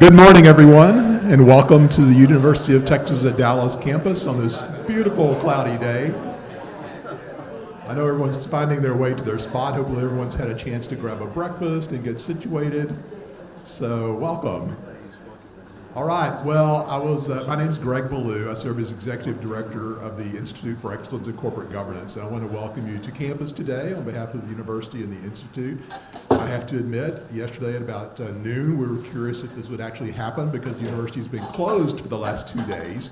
Good morning, everyone, and welcome to the University of Texas at Dallas campus on this beautiful cloudy day. I know everyone's finding their way to their spot. Hopefully everyone's had a chance to grab a breakfast and get situated. So welcome. All right, well, my name is Greg Ballou. I serve as Executive Director of the Institute for Excellence in Corporate Governance. And I want to welcome you to campus today on behalf of the university and the Institute. I have to admit, yesterday at about noon, we were curious if this would actually happen because the university has been closed for the last 2 days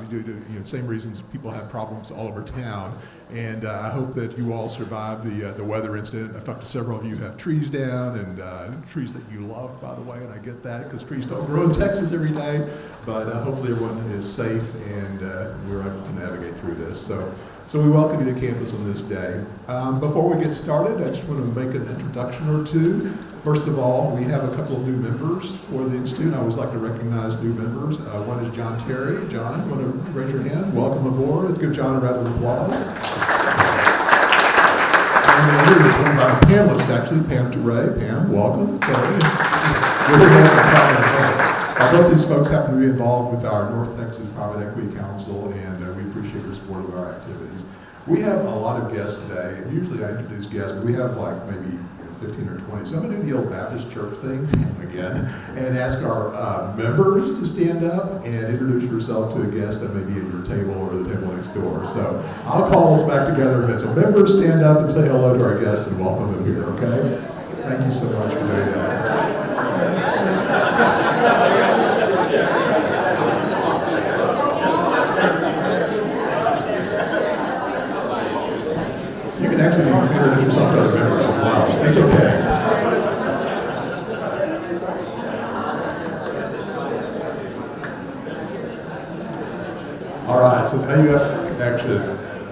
due to same reasons people have problems all over town. And I hope that you all survived the weather incident. In fact, several of you have trees down and trees that you love, by the way, and I get that because trees don't grow in Texas every day. But hopefully everyone is safe and we're able to navigate through this. So we welcome you to campus on this day. Before we get started, I just want to make an introduction or two. First of all, we have a couple of new members for the Institute. I always like to recognize new members. One is John Terry. John, you want to raise your hand? Welcome aboard. Let's give John a round of applause. And the other is one of our panelists, actually, Pam Teray. Pam, welcome. Both these folks happen to be involved with our North Texas Private Equity Council, and we appreciate your support of our activities. We have a lot of guests today, and usually I introduce guests, but we have like maybe 15 or 20. So I'm going to do the old Baptist church thing again and ask our members to stand up and introduce yourself to a guest that may be at your table or the table next door. So I'll call us back together in a minute. So members, stand up and say hello to our guests and welcome them here, okay? Thank you so much for doing that. You can actually introduce yourself to other members as well. It's okay. All right, so now you actually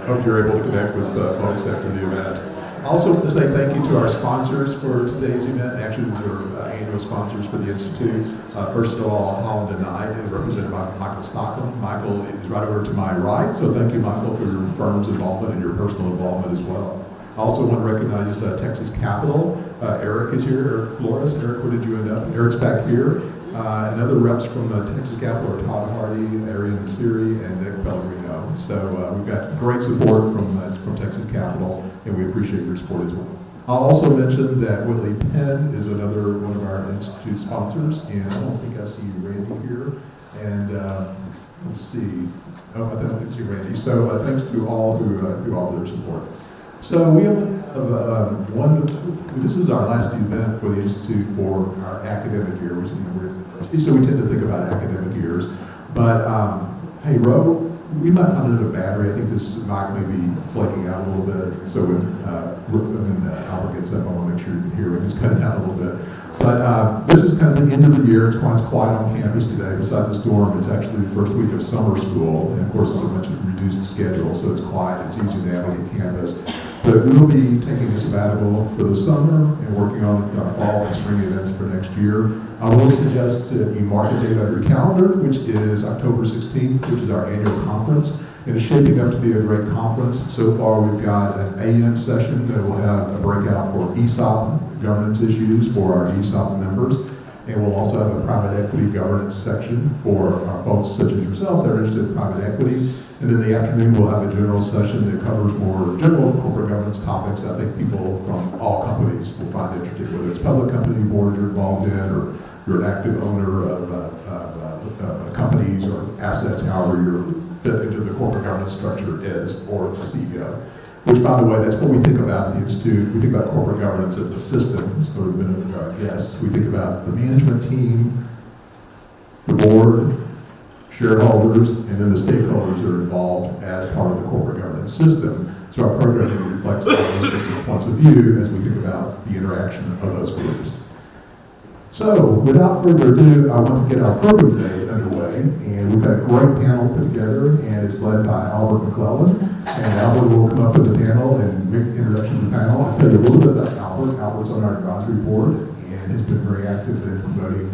hope you're able to connect with folks after the event. I also want to say thank you to our sponsors for today's event. Actually, these are annual sponsors for the Institute. First of all, Holland and Knight, represented by Michael Stockham. Michael is right over to my right, so thank you, Michael, for your firm's involvement and your personal involvement as well. I also want to recognize Texas Capital. Eric is here, Eric Flores. Eric, where did you end up? Eric's back here. And other reps from Texas Capital are Todd Hardy, Arian Nasiri, and Nick Pellegrino. So we've got great support from Texas Capital, and we appreciate your support as well. I'll also mention that Whitley Penn is another one of our Institute sponsors, and I don't think I see Randy here. And let's see. Oh, I don't think I see Randy. So thanks to all who offer their support. So we only have this is our last event for the Institute for our academic year, which so we tend to think about academic years. But hey, Ro, we might run into a battery. I think this mic may be flaking out a little bit. So when Albert gets up, I want to make sure you can hear him. It's cutting out a little bit. But this is kind of the end of the year. It's quite quiet on campus today. Besides the storm, it's actually the first week of summer school. And of course, as I mentioned, reduced schedule, so it's quiet. It's easy to navigate campus. But we will be taking a sabbatical for the summer and working on our fall and spring events for next year. I will suggest that you mark a date on your calendar, which is October 16th, which is our annual conference. And it's shaping up to be a great conference. So far, we've got an AM session that will have a breakout for ESOP governance issues for our ESOP members. And we'll also have a private equity governance section for our folks such as yourself that are interested in private equity. And then the afternoon, we'll have a general session that covers more general corporate governance topics I think people from all companies will find interesting, whether it's public company board you're involved in, or you're an active owner of companies or assets, however you're fit into the corporate governance structure is, or the CEO. Which, by the way, that's what we think about in the Institute. We think about corporate governance as a system. It's sort of been our guests. We think about the management team, the board, shareholders, and then the stakeholders that are involved as part of the corporate governance system. So our programming reflects all those different points of view as we think about the interaction of those groups. So, without further ado, I want to get our program today underway, and we've got a great panel put together, and it's led by Albert McClellan. And Albert will come up with the panel and make an introduction to the panel. I'll tell you a little bit about Albert. Albert's on our advisory board and has been very active in promoting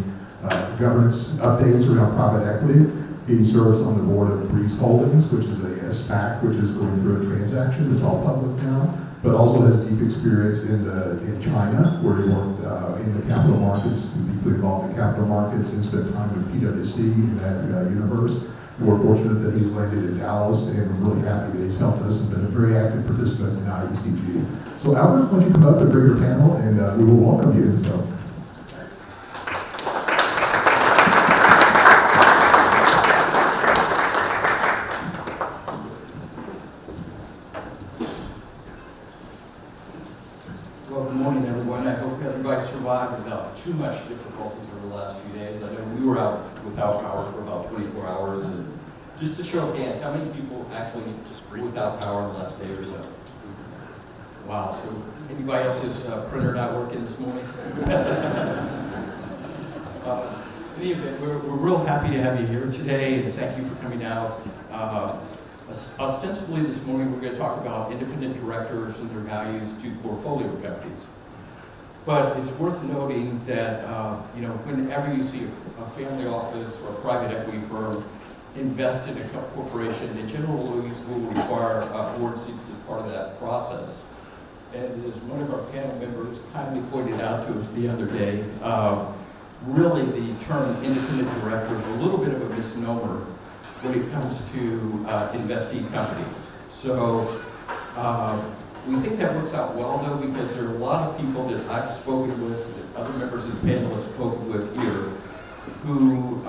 governance updates around private equity. He serves on the board of Breeze Holdings, which is a SPAC, which is going through a transaction. It's all public now, but also has deep experience in China, where he worked in the capital markets, deeply involved in capital markets, and spent time with PwC in that universe. We're fortunate that he's landed in Dallas, and we're really happy that he's helped us and been a very active participant in IECG. So Albert, why don't you come up and bring your panel, and we will welcome you. So. Well, good morning, everyone. I hope everybody survived without too much difficulties over the last few days. I know we were out without power for about 24 hours. And just to show of hands, how many people actually just were without power in the last day or so? Wow. So anybody else's printer not working this morning? In any event, we're real happy to have you here today, and thank you for coming out. Ostensibly this morning we're going to talk about independent directors and their values to portfolio companies. But it's worth noting that whenever you see a family office or a private equity firm invest in a corporation, they generally will require board seats as part of that process. And as one of our panel members kindly pointed out to us the other day, really the term independent director is a little bit of a misnomer when it comes to investee companies. So we think that works out well, though, because there are a lot of people that I've spoken with, that other members of the panel have spoken with here, who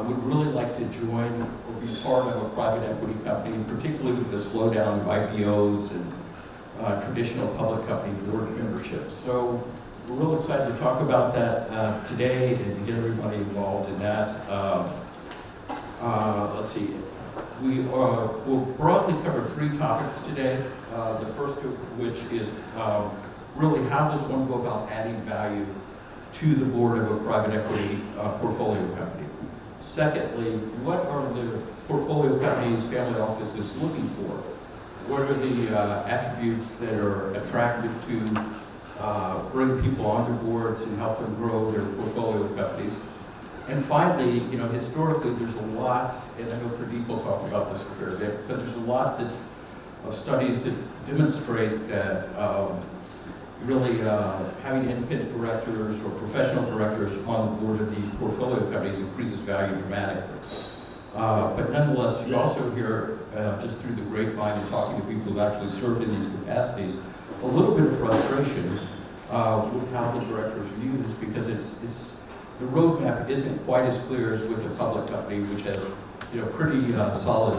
would really like to join or be part of a private equity company, particularly with the slowdown of IPOs and traditional public company board membership. So we're real excited to talk about that today and to get everybody involved in that. Let's see. We'll broadly cover 3 topics today. The first of which is really how does one go about adding value to the board of a private equity portfolio company. Secondly, what are the portfolio companies, family offices looking for? What are the attributes that are attractive to bring people onto boards and help them grow their portfolio companies? And finally, historically, there's a lot, and I know Pradeep will talk about this a fair bit, but there's a lot of studies that demonstrate that really having independent directors or professional directors on the board of these portfolio companies increases value dramatically. But nonetheless, you also hear, just through the grapevine and talking to people who've actually served in these capacities, a little bit of frustration with how the directors are used, because the roadmap isn't quite as clear as with a public company, which has pretty solid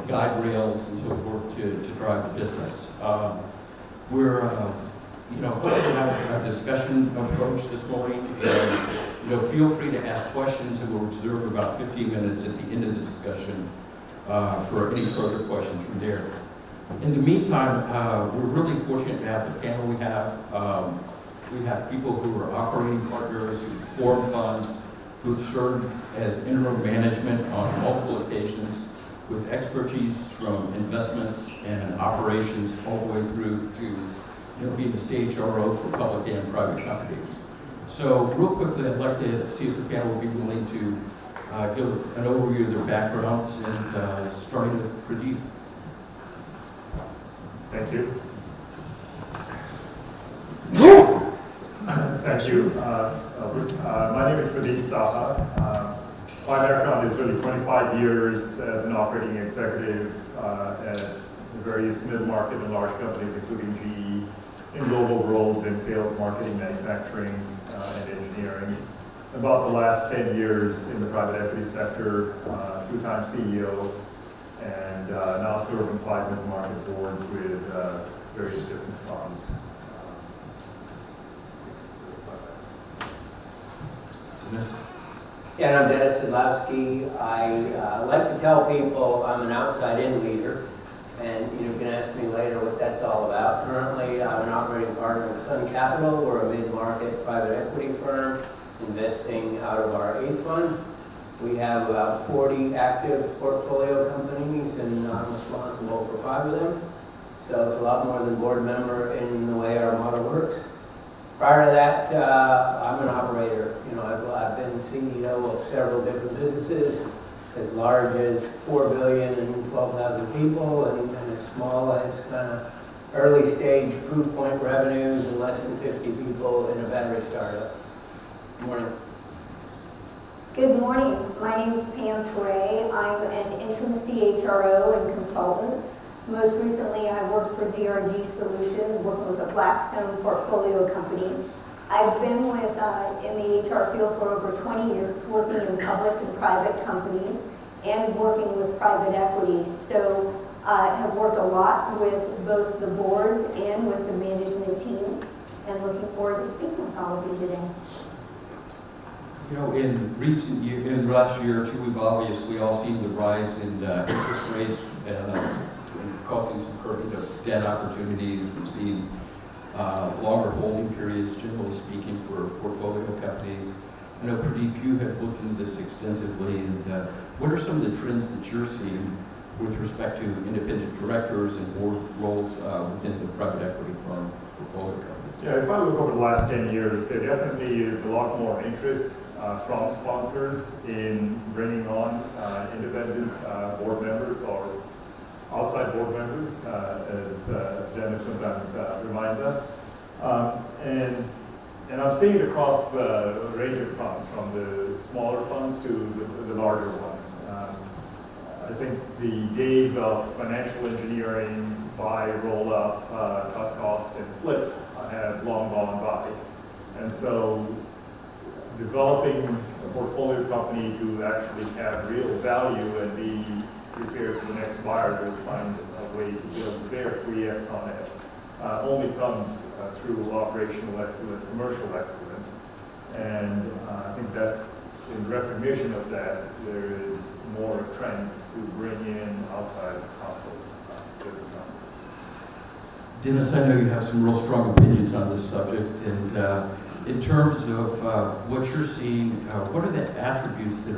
guide rails and so forth to drive the business. We're hoping to have a discussion approach this morning, and feel free to ask questions, and we'll reserve about 15 minutes at the end of the discussion for any further questions from there. In the meantime, we're really fortunate to have the panel we have. We have people who are operating partners, who form funds, who've served as interim management on multiple occasions, with expertise from investments and operations all the way through to being the CHRO for public and private companies. So real quickly, I'd like to see if the panel will be willing to give an overview of their backgrounds, and starting with Pradeep. Thank you. Thank you, Albert. My name is Pradeep Saha. My background is really 25 years as an operating executive at various mid-market and large companies, including GE, in global roles in sales, marketing, manufacturing, and engineering. About the last 10 years in the private equity sector, 2-time CEO, and now serving 5 mid-market boards with various different funds. Yeah, and I'm Dennis Sadlowski. I like to tell people I'm an outside-in leader, and you can ask me later what that's all about. Currently, I'm an operating partner of Sun Capital. We're a mid-market private equity firm investing out of our 8th fund. We have about 40 active portfolio companies, and I'm responsible for 5 of them. So it's a lot more than board member in the way our model works. Prior to that, I'm an operator. I've been CEO of several different businesses, as large as 4 billion and 12,000 people, and as small as kind of early stage proof point revenues and less than 50 people in a battery startup. Good morning. Good morning. My name is Pam Toure. I'm an interim CHRO and consultant. Most recently, I worked for DRG Solutions, working with a Blackstone portfolio company. I've been in the HR field for over 20 years, working in public and private companies and working with private equity. So I have worked a lot with both the boards and with the management team, and looking forward to speaking with all of you today. You know, in the last year or two, we've obviously all seen the rise in interest rates and causing some current debt opportunities. We've seen longer holding periods, generally speaking, for portfolio companies. I know, Pradeep, you have looked into this extensively, and what are some of the trends that you're seeing with respect to independent directors and board roles within the private equity firm portfolio companies? Yeah, if I look over the last 10 years, there definitely is a lot more interest from sponsors in bringing on independent board members or outside board members, as Dennis sometimes reminds us. And I'm seeing it across the range of funds, from the smaller funds to the larger ones. I think the days of financial engineering, buy, roll up, cut cost, and flip have long gone by. And so developing a portfolio company to actually have real value and be prepared for the next buyer to find a way to build their 3X on it only comes through operational excellence, commercial excellence. And I think that's, in recognition of that, there is more trend to bring in outside counsel, business counsel. Dennis, I know you have some real strong opinions on this subject, and in terms of what you're seeing, what are the attributes that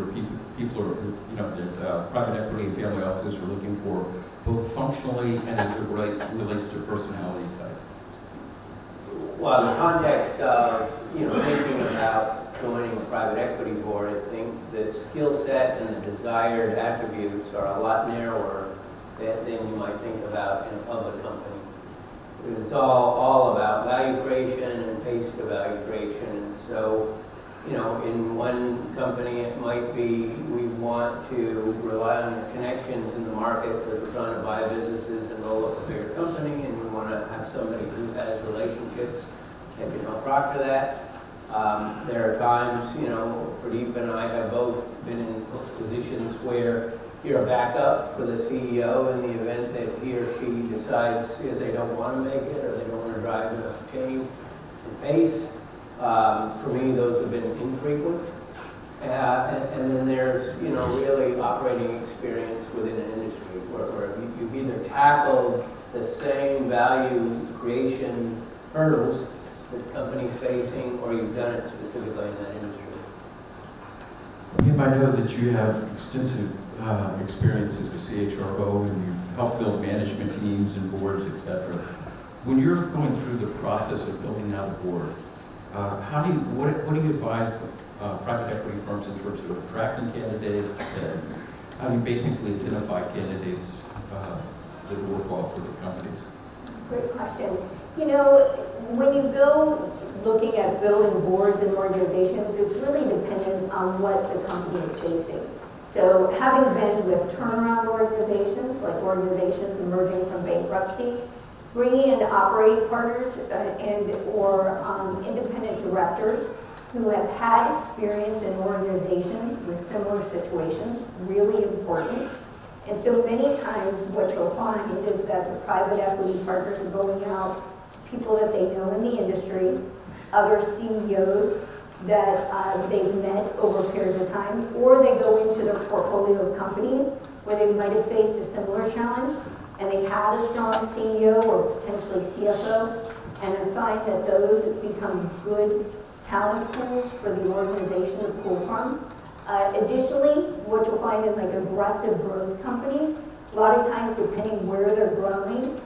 people are, that private equity and family offices are looking for, both functionally and as it relates to personality type? Well, in the context of, thinking about joining a private equity board, I think the skill set and the desired attributes are a lot narrower than you might think about in a public company. It's all about value creation and pace to value creation. And so, in one company it might be we want to rely on the connections in the market because we're trying to buy businesses and roll up a bigger company, and we want to have somebody who has relationships that can help proctor that. There are times, Pradeep and I have both been in positions where you're a backup for the CEO in the event that he or she decides they don't want to make it or they don't want to drive enough change and pace. For me, those have been infrequent. And then there's, really operating experience within an industry where you've either tackled the same value creation hurdles that companies facing, or you've done it specifically in that industry. Kim, I know that you have extensive experience as a CHRO, and you've helped build management teams and boards, etc. When you're going through the process of building out a board, what do you advise private equity firms in terms of attracting candidates, and how do you basically identify candidates that work well for the companies? Great question. When you go looking at building boards and organizations, it's really dependent on what the company is facing. So having been with turnaround organizations, like organizations emerging from bankruptcy, bringing in operating partners or independent directors who have had experience in organizations with similar situations, really important. And so many times what you'll find is that the private equity partners are going out, people that they know in the industry, other CEOs that they've met over periods of time, or they go into their portfolio of companies where they might have faced a similar challenge, and they had a strong CEO or potentially CFO, and I find that those become good talent pools for the organization to pull from. Additionally, what you'll find in like aggressive growth companies, a lot of times depending where they're growing,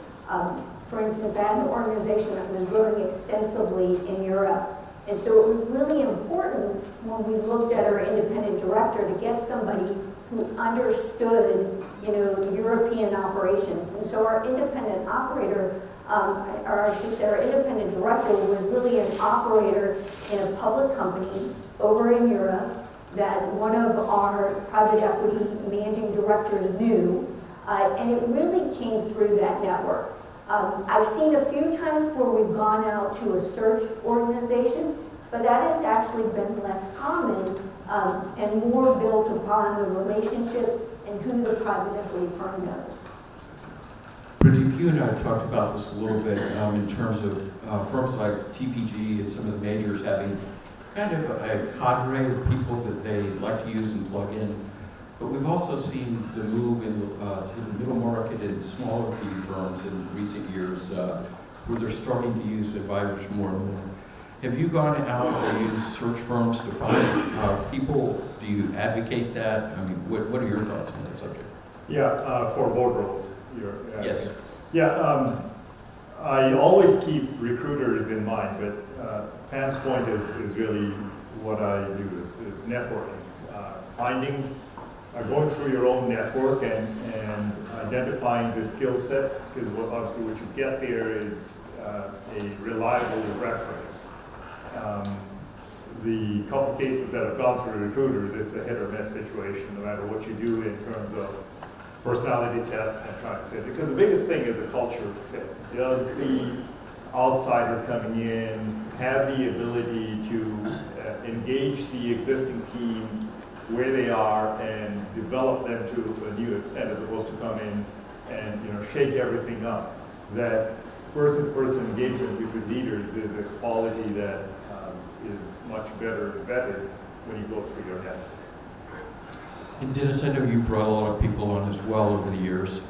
for instance, I had an organization that was growing extensively in Europe. And so it was really important when we looked at our independent director to get somebody who understood, European operations. And so our independent operator, or I should say our independent director, was really an operator in a public company over in Europe that one of our private equity managing directors knew, and it really came through that network. I've seen a few times where we've gone out to a search organization, but that has actually been less common and more built upon the relationships and who the private equity firm knows. Pradeep, you and I have talked about this a little bit in terms of firms like TPG and some of the majors having kind of a cadre of people that they like to use and plug in. But we've also seen the move to the middle market and smaller PE firms in recent years where they're starting to use advisors more and more. Have you gone out to use search firms to find people? Do you advocate that? I mean, what are your thoughts on that subject? Yeah, for board roles. You're asking. Yes. Yeah, I always keep recruiters in mind, but Pam's point is really what I do is networking. Going through your own network and identifying the skill set, because obviously what you get there is a reliable reference. The couple cases that have gone through recruiters, it's a hit or miss situation, no matter what you do in terms of personality tests and trying to fit. Because the biggest thing is a culture fit. Does the outsider coming in have the ability to engage the existing team where they are and develop them to a new extent, as opposed to come in and shake everything up? That person-to-person engagement between leaders is a quality that is much better vetted when you go through your network. And Dennis, I know you brought a lot of people on as well over the years.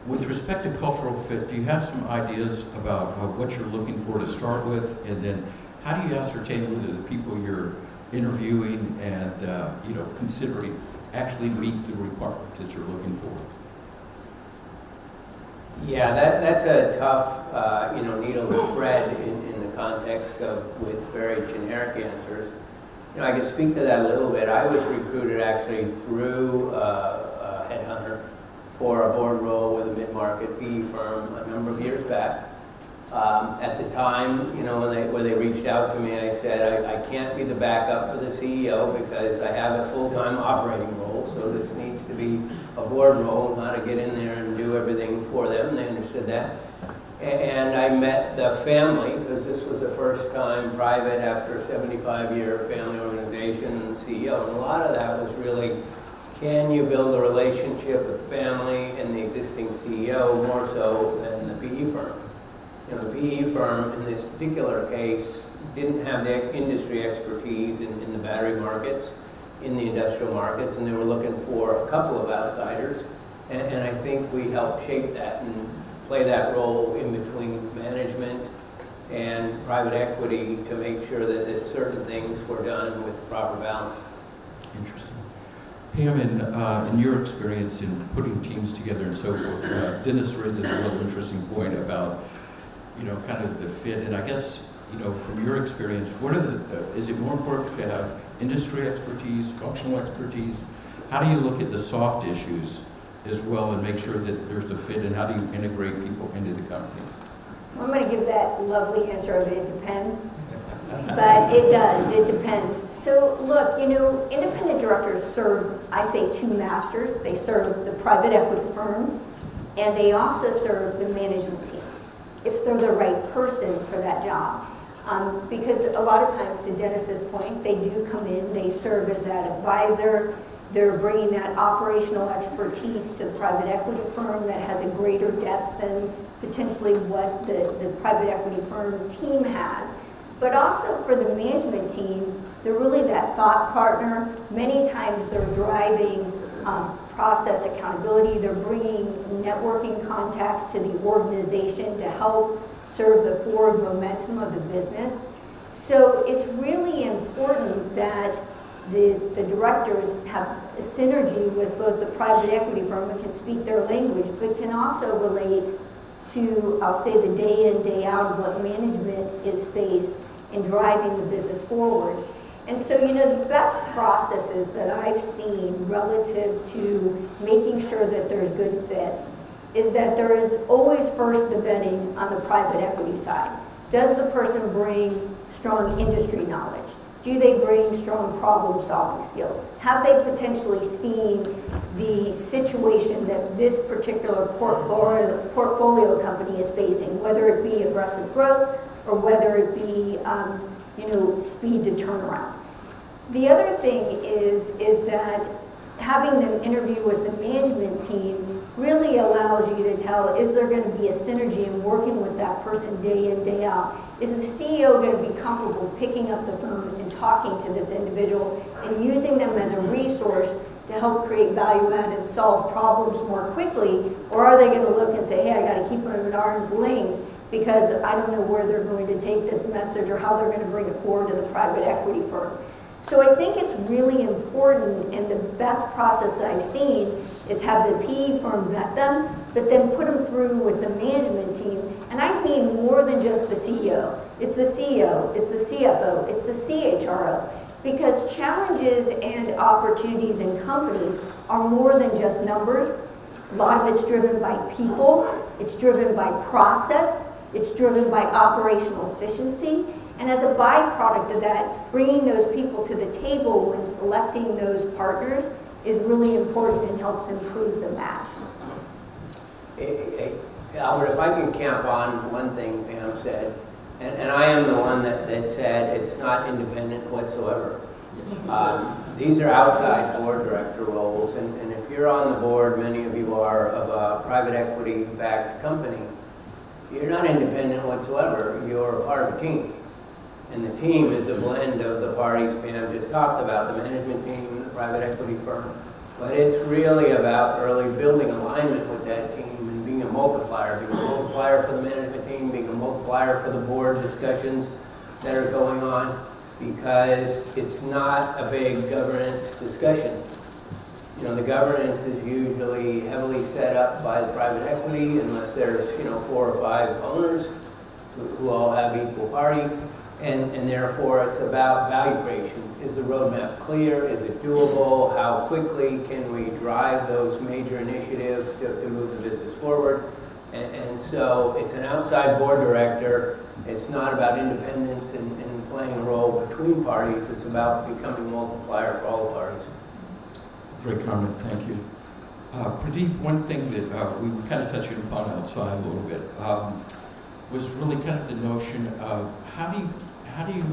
With respect to cultural fit, do you have some ideas about what you're looking for to start with? And then how do you ascertain whether the people you're interviewing and considering actually meet the requirements that you're looking for? Yeah, that's a tough, needle to thread in the context of with very generic answers. I can speak to that a little bit. I was recruited actually through a headhunter for a board role with a mid-market PE firm a number of years back. At the time, when they reached out to me, I said, I can't be the backup for the CEO because I have a full-time operating role, so this needs to be a board role, not to get in there and do everything for them. They understood that. And I met the family, because this was the first time private after a 75-year family organization and the CEO. And a lot of that was really, can you build a relationship with the family and the existing CEO more so than the PE firm? The PE firm in this particular case didn't have the industry expertise in the battery markets, in the industrial markets, and they were looking for a couple of outsiders. And I think we helped shape that and play that role in between management and private equity to make sure that certain things were done with proper balance. Interesting. Pam, in your experience in putting teams together and so forth, Dennis raises a real interesting point about, kind of the fit. And I guess, from your experience, what are is it more important to have industry expertise, functional expertise? How do you look at the soft issues as well and make sure that there's a fit, and how do you integrate people into the company? I'm going to give that lovely answer of it depends, but it does, it depends. So look, independent directors serve, I say, two masters. They serve the private equity firm, and they also serve the management team, if they're the right person for that job. Because a lot of times, to Dennis's point, they do come in, they serve as that advisor, they're bringing that operational expertise to the private equity firm that has a greater depth than potentially what the private equity firm team has. But also for the management team, they're really that thought partner. Many times they're driving process accountability, they're bringing networking contacts to the organization to help serve the forward momentum of the business. So it's really important that the directors have a synergy with both the private equity firm and can speak their language, but can also relate to, I'll say, the day in, day out of what management is faced in driving the business forward. And so, you know, the best processes that I've seen relative to making sure that there's good fit is that there is always first the vetting on the private equity side. Does the person bring strong industry knowledge? Do they bring strong problem-solving skills? Have they potentially seen the situation that this particular portfolio company is facing, whether it be aggressive growth or whether it be, you know, speed to turnaround? The other thing is that having them interview with the management team really allows you to tell, is there going to be a synergy in working with that person day in, day out? Is the CEO going to be comfortable picking up the phone and talking to this individual and using them as a resource to help create value add and solve problems more quickly? Or are they going to look and say, hey, I got to keep them at arm's length because I don't know where they're going to take this message or how they're going to bring it forward to the private equity firm? So I think it's really important, and the best process I've seen is have the PE firm vet them, but then put them through with the management team. And I mean more than just the CEO. It's the CEO, it's the CFO, it's the CHRO. Because challenges and opportunities in companies are more than just numbers. A lot of it's driven by people, it's driven by process, it's driven by operational efficiency. And as a byproduct of that, bringing those people to the table when selecting those partners is really important and helps improve the match. Hey, Albert, if I can camp on one thing Pam said, and I am the one that said it's not independent whatsoever. These are outside board director roles, and if you're on the board, many of you are, of a private equity-backed company, you're not independent whatsoever. You're part of a team. And the team is a blend of the parties Pam just talked about, the management team, the private equity firm. But it's really about early building alignment with that team and being a multiplier for the management team, being a multiplier for the board discussions that are going on, because it's not a big governance discussion. You know, the governance is usually heavily set up by the private equity, unless there's, you know, 4 or 5 owners who all have equal party. And therefore, it's about value creation. Is the roadmap clear? Is it doable? How quickly can we drive those major initiatives to move the business forward? And so it's an outside board director. It's not about independence and playing a role between parties. It's about becoming a multiplier for all the parties. Great comment, thank you. Pradeep, one thing that we were kind of touching upon outside a little bit was really kind of the notion of how do you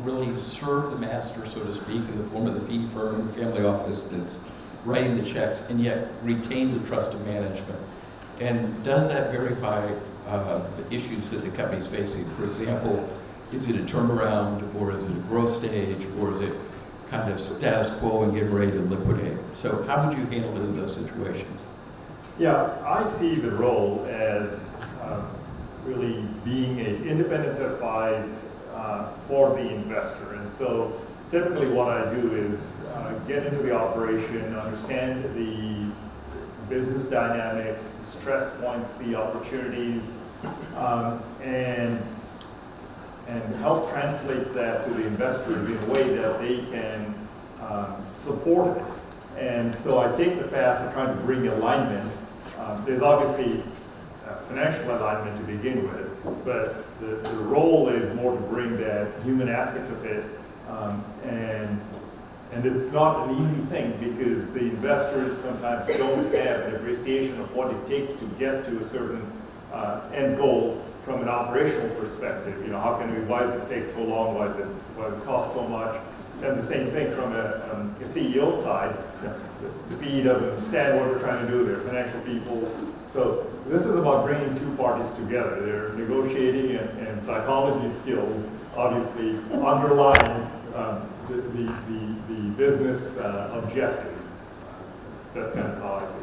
really serve the master, so to speak, in the form of the PE firm, family office that's writing the checks, and yet retain the trust of management? And does that vary by the issues that the company's facing? For example, is it a turnaround, or is it a growth stage, or is it kind of status quo and getting ready to liquidate? So how would you handle it in those situations? Yeah, I see the role as really being an independent advice for the investor. And so typically what I do is get into the operation, understand the business dynamics, the stress points, the opportunities, and help translate that to the investors in a way that they can support it. And so I take the path of trying to bring alignment. There's obviously financial alignment to begin with, but the role is more to bring that human aspect of it, and it's not an easy thing because the investors sometimes don't have an appreciation of what it takes to get to a certain end goal from an operational perspective. You know, how can we, why does it take so long, why does it cost so much? And the same thing from a CEO side. The PE doesn't understand what we're trying to do, they're financial people. So this is about bringing 2 parties together. They're negotiating and psychology skills obviously underlying the business objective. That's kind of how I see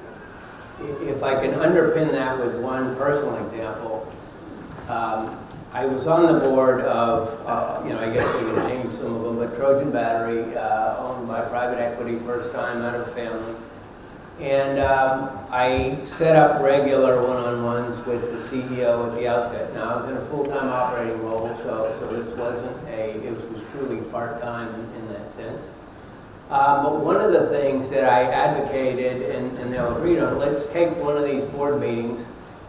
it. If I can underpin that with one personal example, I was on the board of, I guess you can name some of them, but Trojan Battery, owned by private equity, first time out of family. And I set up regular one-on-ones with the CEO at the outset. Now, I was in a full-time operating role, so this wasn't it was truly part-time in that sense. But one of the things that I advocated, and they'll agree on, let's take one of these board meetings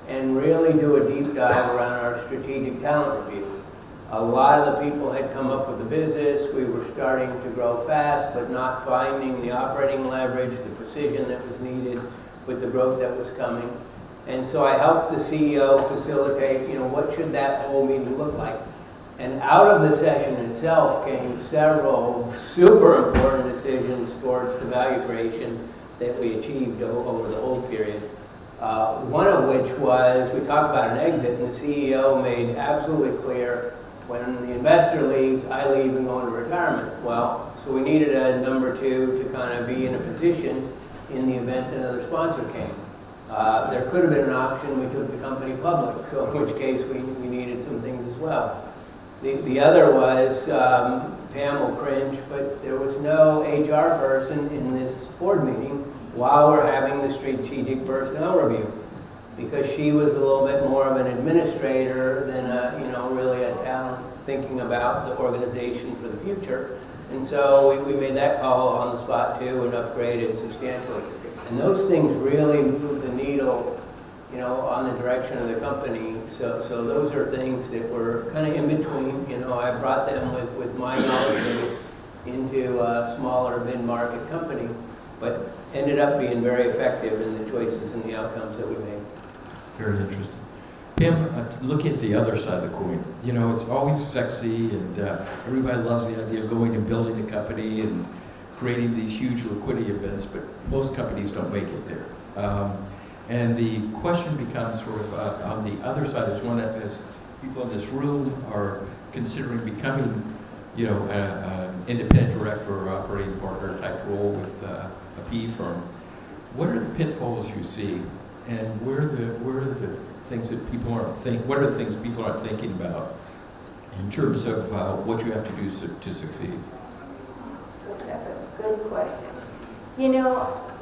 and really do a deep dive around our strategic talent review. A lot of the people had come up with the business. We were starting to grow fast, but not finding the operating leverage, the precision that was needed with the growth that was coming. And so I helped the CEO facilitate, what should that whole meeting look like? And out of the session itself came several super important decisions towards the value creation that we achieved over the whole period. One of which was, we talked about an exit, and the CEO made absolutely clear, when the investor leaves, I leave and go into retirement. Well, so we needed a number two to kind of be in a position in the event another sponsor came. There could have been an option, we took the company public, so in which case we needed some things as well. The other was, Pam will cringe, but there was no HR person in this board meeting while we're having the strategic personnel review, because she was a little bit more of an administrator than really a talent thinking about the organization for the future. And so we made that call on the spot too and upgraded substantially. And those things really moved the needle, on the direction of the company. So those are things that were kind of in between. I brought them with my knowledge base into a smaller mid-market company, but ended up being very effective in the choices and the outcomes that we made. Very interesting. Pam, looking at the other side of the coin, it's always sexy and everybody loves the idea of going and building a company and creating these huge liquidity events, but most companies don't make it there. And the question becomes sort of on the other side is one that as people in this room are considering becoming, an independent director or operating partner type role with a PE firm. What are the pitfalls you see, and where are the things that people aren't what are the things people aren't thinking about in terms of what you have to do to succeed? That's a good question.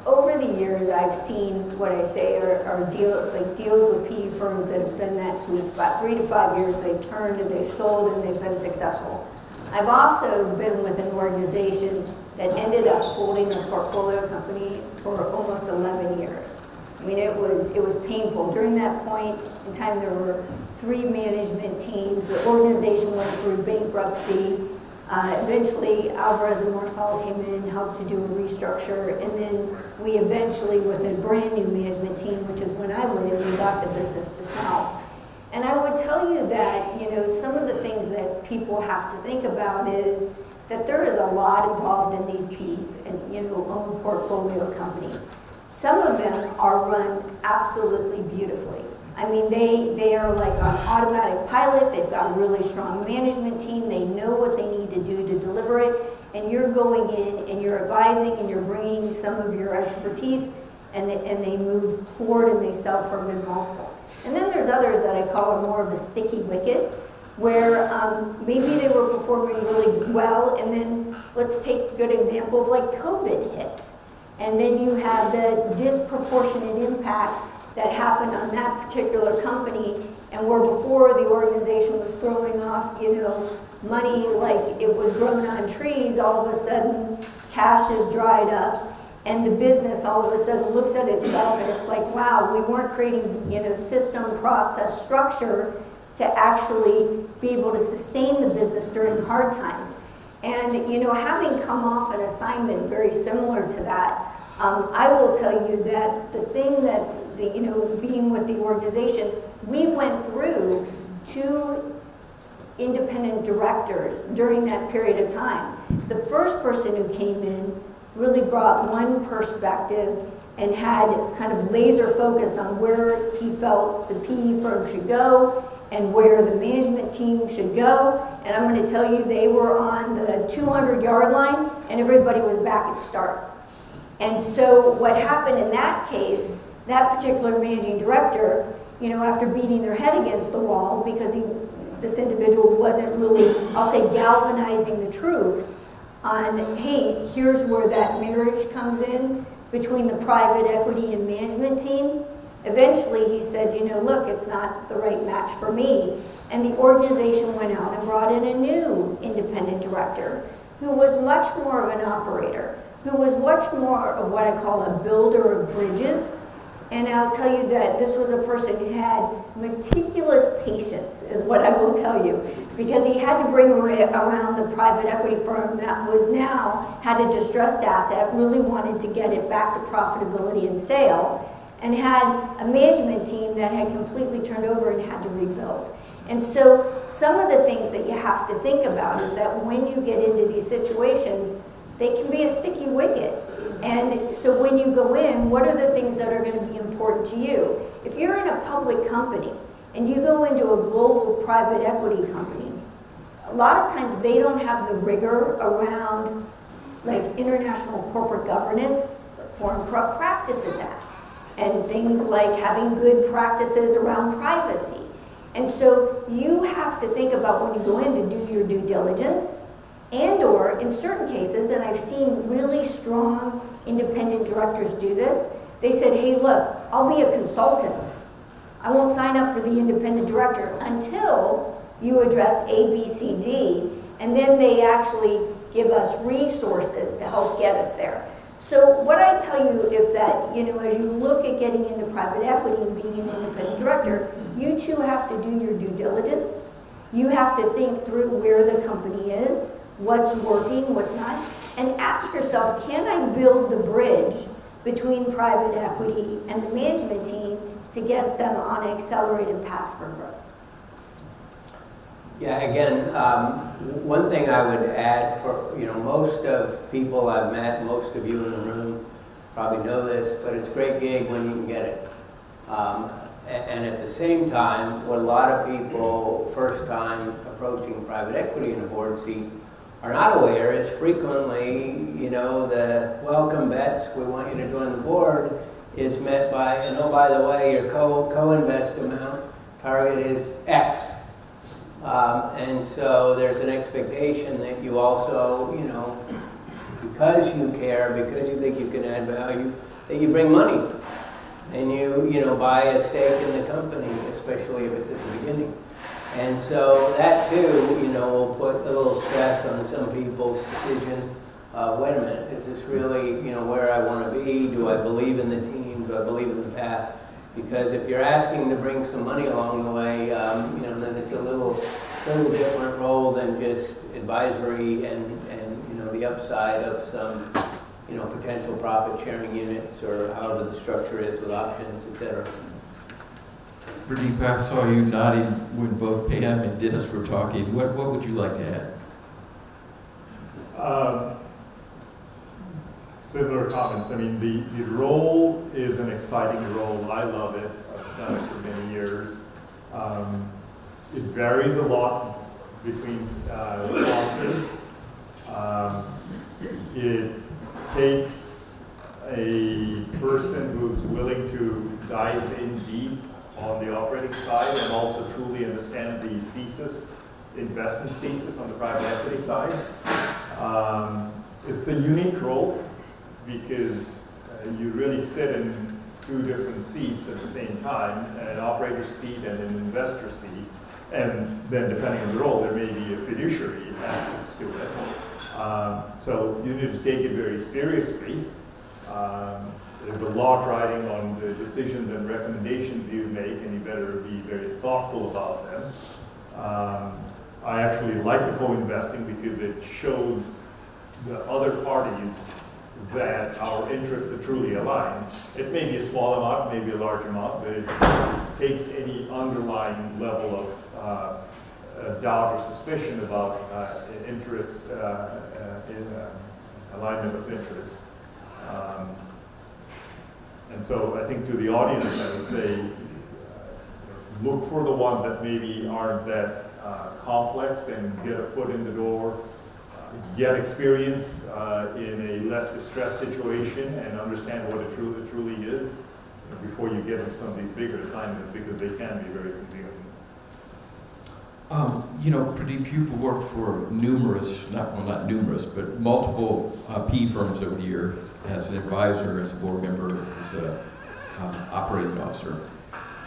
Over the years, I've seen what I say are deals with PE firms that have been that sweet spot. 3 to 5 years, they've turned and they've sold and they've been successful. I've also been with an organization that ended up holding a portfolio company for almost 11 years. I mean, it was painful. During that point in time, there were 3 management teams. The organization went through bankruptcy. Eventually, Alvarez and Marsal came in and helped to do a restructure, and then we eventually, with a brand new management team, which is when I went in, we got the business to sell. And I would tell you that, some of the things that people have to think about is that there is a lot involved in these PE and, owned portfolio companies. Some of them are run absolutely beautifully. I mean, they are like on automatic pilot. They've got a really strong management team. They know what they need to do to deliver it. And you're going in and you're advising and you're bringing some of your expertise, and they move forward and they sell for mid-multiple. And then there's others that I call more of the sticky wicket, where maybe they were performing really well, and then let's take a good example of like COVID hits. And then you have the disproportionate impact that happened on that particular company, and where before the organization was throwing off, money like it was growing on trees, all of a sudden cash is dried up, and the business all of a sudden looks at itself and it's like, wow, we weren't creating, system, process, structure to actually be able to sustain the business during hard times. And, having come off an assignment very similar to that, I will tell you that the thing that, being with the organization, we went through 2 independent directors during that period of time. The first person who came in really brought one perspective and had kind of laser focus on where he felt the PE firm should go and where the management team should go. And I'm going to tell you, they were on the 200-yard line and everybody was back at start. And so what happened in that case, that particular managing director, after beating their head against the wall because this individual wasn't really, I'll say, galvanizing the troops on, hey, here's where that marriage comes in between the private equity and management team. Eventually, he said, look, it's not the right match for me. And the organization went out and brought in a new independent director who was much more of an operator, who was much more of what I call a builder of bridges. And I'll tell you that this was a person who had meticulous patience, is what I will tell you, because he had to bring around the private equity firm that was now had a distressed asset, really wanted to get it back to profitability and sale, and had a management team that had completely turned over and had to rebuild. And so some of the things that you have to think about is that when you get into these situations, they can be a sticky wicket. And so when you go in, what are the things that are going to be important to you? If you're in a public company and you go into a global private equity company, a lot of times they don't have the rigor around like international corporate governance, Foreign Corrupt Practices Act, and things like having good practices around privacy. And so you have to think about when you go in to do your due diligence, and or in certain cases, and I've seen really strong independent directors do this, they said, hey, look, I'll be a consultant. I won't sign up for the independent director until you address A, B, C, D, and then they actually give us resources to help get us there. So what I tell you is that, as you look at getting into private equity and being an independent director, you too have to do your due diligence. You have to think through where the company is, what's working, what's not, and ask yourself, can I build the bridge between private equity and the management team to get them on an accelerated path for growth? Yeah, again, one thing I would add for, most of people I've met, most of you in the room probably know this, but it's a great gig when you can get it. And at the same time, what a lot of people first time approaching private equity in a board seat are not aware is frequently, the welcome bets, we want you to join the board, is met by, and oh, by the way, your co-invest amount target is X. And so there's an expectation that you also, because you care, because you think you can add value, that you bring money and you buy a stake in the company, especially if it's at the beginning. And so that too, will put a little stress on some people's decision. Wait a minute, is this really, where I want to be? Do I believe in the team? Do I believe in the path? Because if you're asking to bring some money along the way, then it's a little different role than just advisory and the upside of some, potential profit sharing units or however the structure is with options, et cetera. Pradeep, I saw you nodding when both Pam and Dennis were talking. What would you like to add? Similar comments. I mean, the role is an exciting role. I love it. I've done it for many years. It varies a lot between sponsors. It takes a person who's willing to dive in deep on the operating side and also truly understand the thesis, investment thesis on the private equity side. It's a unique role because you really sit in two different seats at the same time, an operator seat and an investor seat. And then depending on the role, there may be a fiduciary aspects to it. So you need to take it very seriously. There's a lot riding on the decisions and recommendations you make, and you better be very thoughtful about them. I actually like the co-investing because it shows the other parties that our interests are truly aligned. It may be a small amount, maybe a large amount, but it takes any underlying level of doubt or suspicion about interests, alignment of interests. And so I think to the audience, I would say, look for the ones that maybe aren't that complex and get a foot in the door, get experience in a less distressed situation and understand what it truly is before you get into some of these bigger assignments, because they can be very confusing. Pradeep, you've worked for not numerous, but multiple PE firms over the years as an advisor, as a board member, as a operating officer.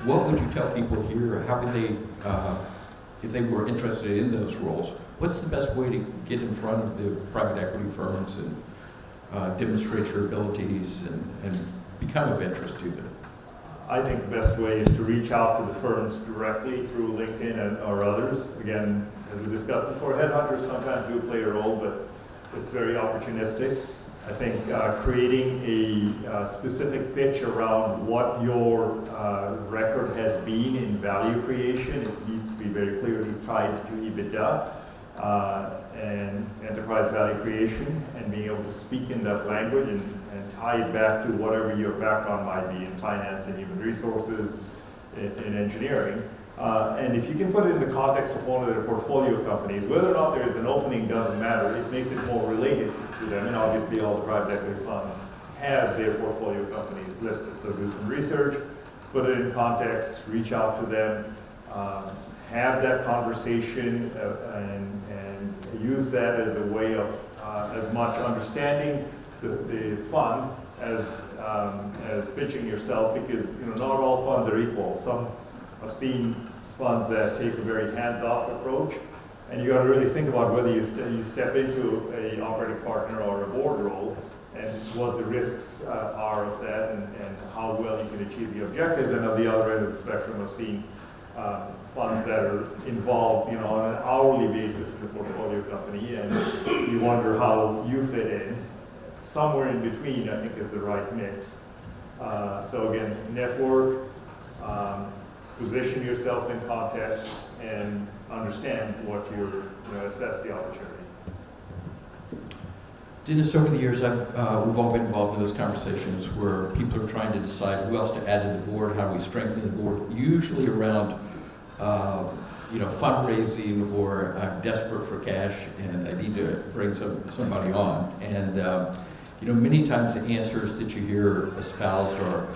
What would you tell people here? How could they, if they were interested in those roles, what's the best way to get in front of the private equity firms and demonstrate your abilities and become of interest to them? I think the best way is to reach out to the firms directly through LinkedIn or others. Again, as we discussed before, headhunters sometimes do play a role, but it's very opportunistic. I think creating a specific pitch around what your record has been in value creation, it needs to be very clearly tied to EBITDA and enterprise value creation, and being able to speak in that language and tie it back to whatever your background might be in finance and human resources, in engineering. And if you can put it in the context of one of their portfolio companies, whether or not there is an opening doesn't matter. It makes it more related to them. And obviously all the private equity funds have their portfolio companies listed. So do some research, put it in context, reach out to them, have that conversation and use that as a way of as much understanding the fund as pitching yourself, because not all funds are equal. Some I've seen funds that take a very hands-off approach, and you got to really think about whether you step into a operating partner or a board role, and what the risks are of that, and how well you can achieve the objectives. And on the other end of the spectrum, I've seen funds that are involved, on an hourly basis in the portfolio company, and you wonder how you fit in. Somewhere in between, I think, is the right mix. So again, network. Position yourself in context and understand what assess the opportunity. Dennis, over the years, we've all been involved in those conversations where people are trying to decide who else to add to the board, how we strengthen the board, usually around fundraising, or I'm desperate for cash and I need to bring somebody on. And many times the answers that you hear espoused are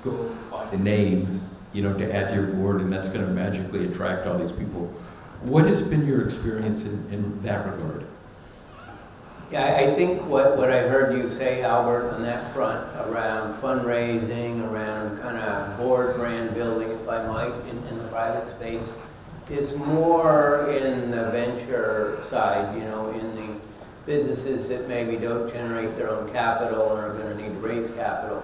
go find a name to add to your board, and that's going to magically attract all these people. What has been your experience in that regard? Yeah, I think what I heard you say, Albert, on that front around fundraising, around kind of board brand building, if I might, in the private space, is more in the venture side, in the businesses that maybe don't generate their own capital and are going to need to raise capital.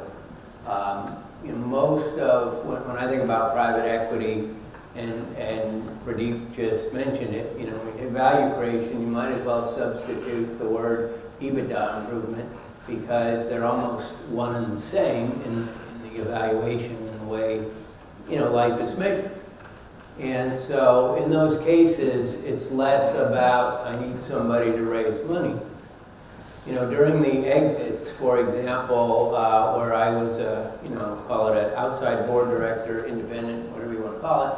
Most of, when I think about private equity, and Pradeep just mentioned it, in value creation, you might as well substitute the word EBITDA improvement, because they're almost one and the same in the evaluation and the way, life is measured. And so in those cases, it's less about, I need somebody to raise money. During the exits, for example, where I was, call it an outside board director, independent, whatever you want to call it,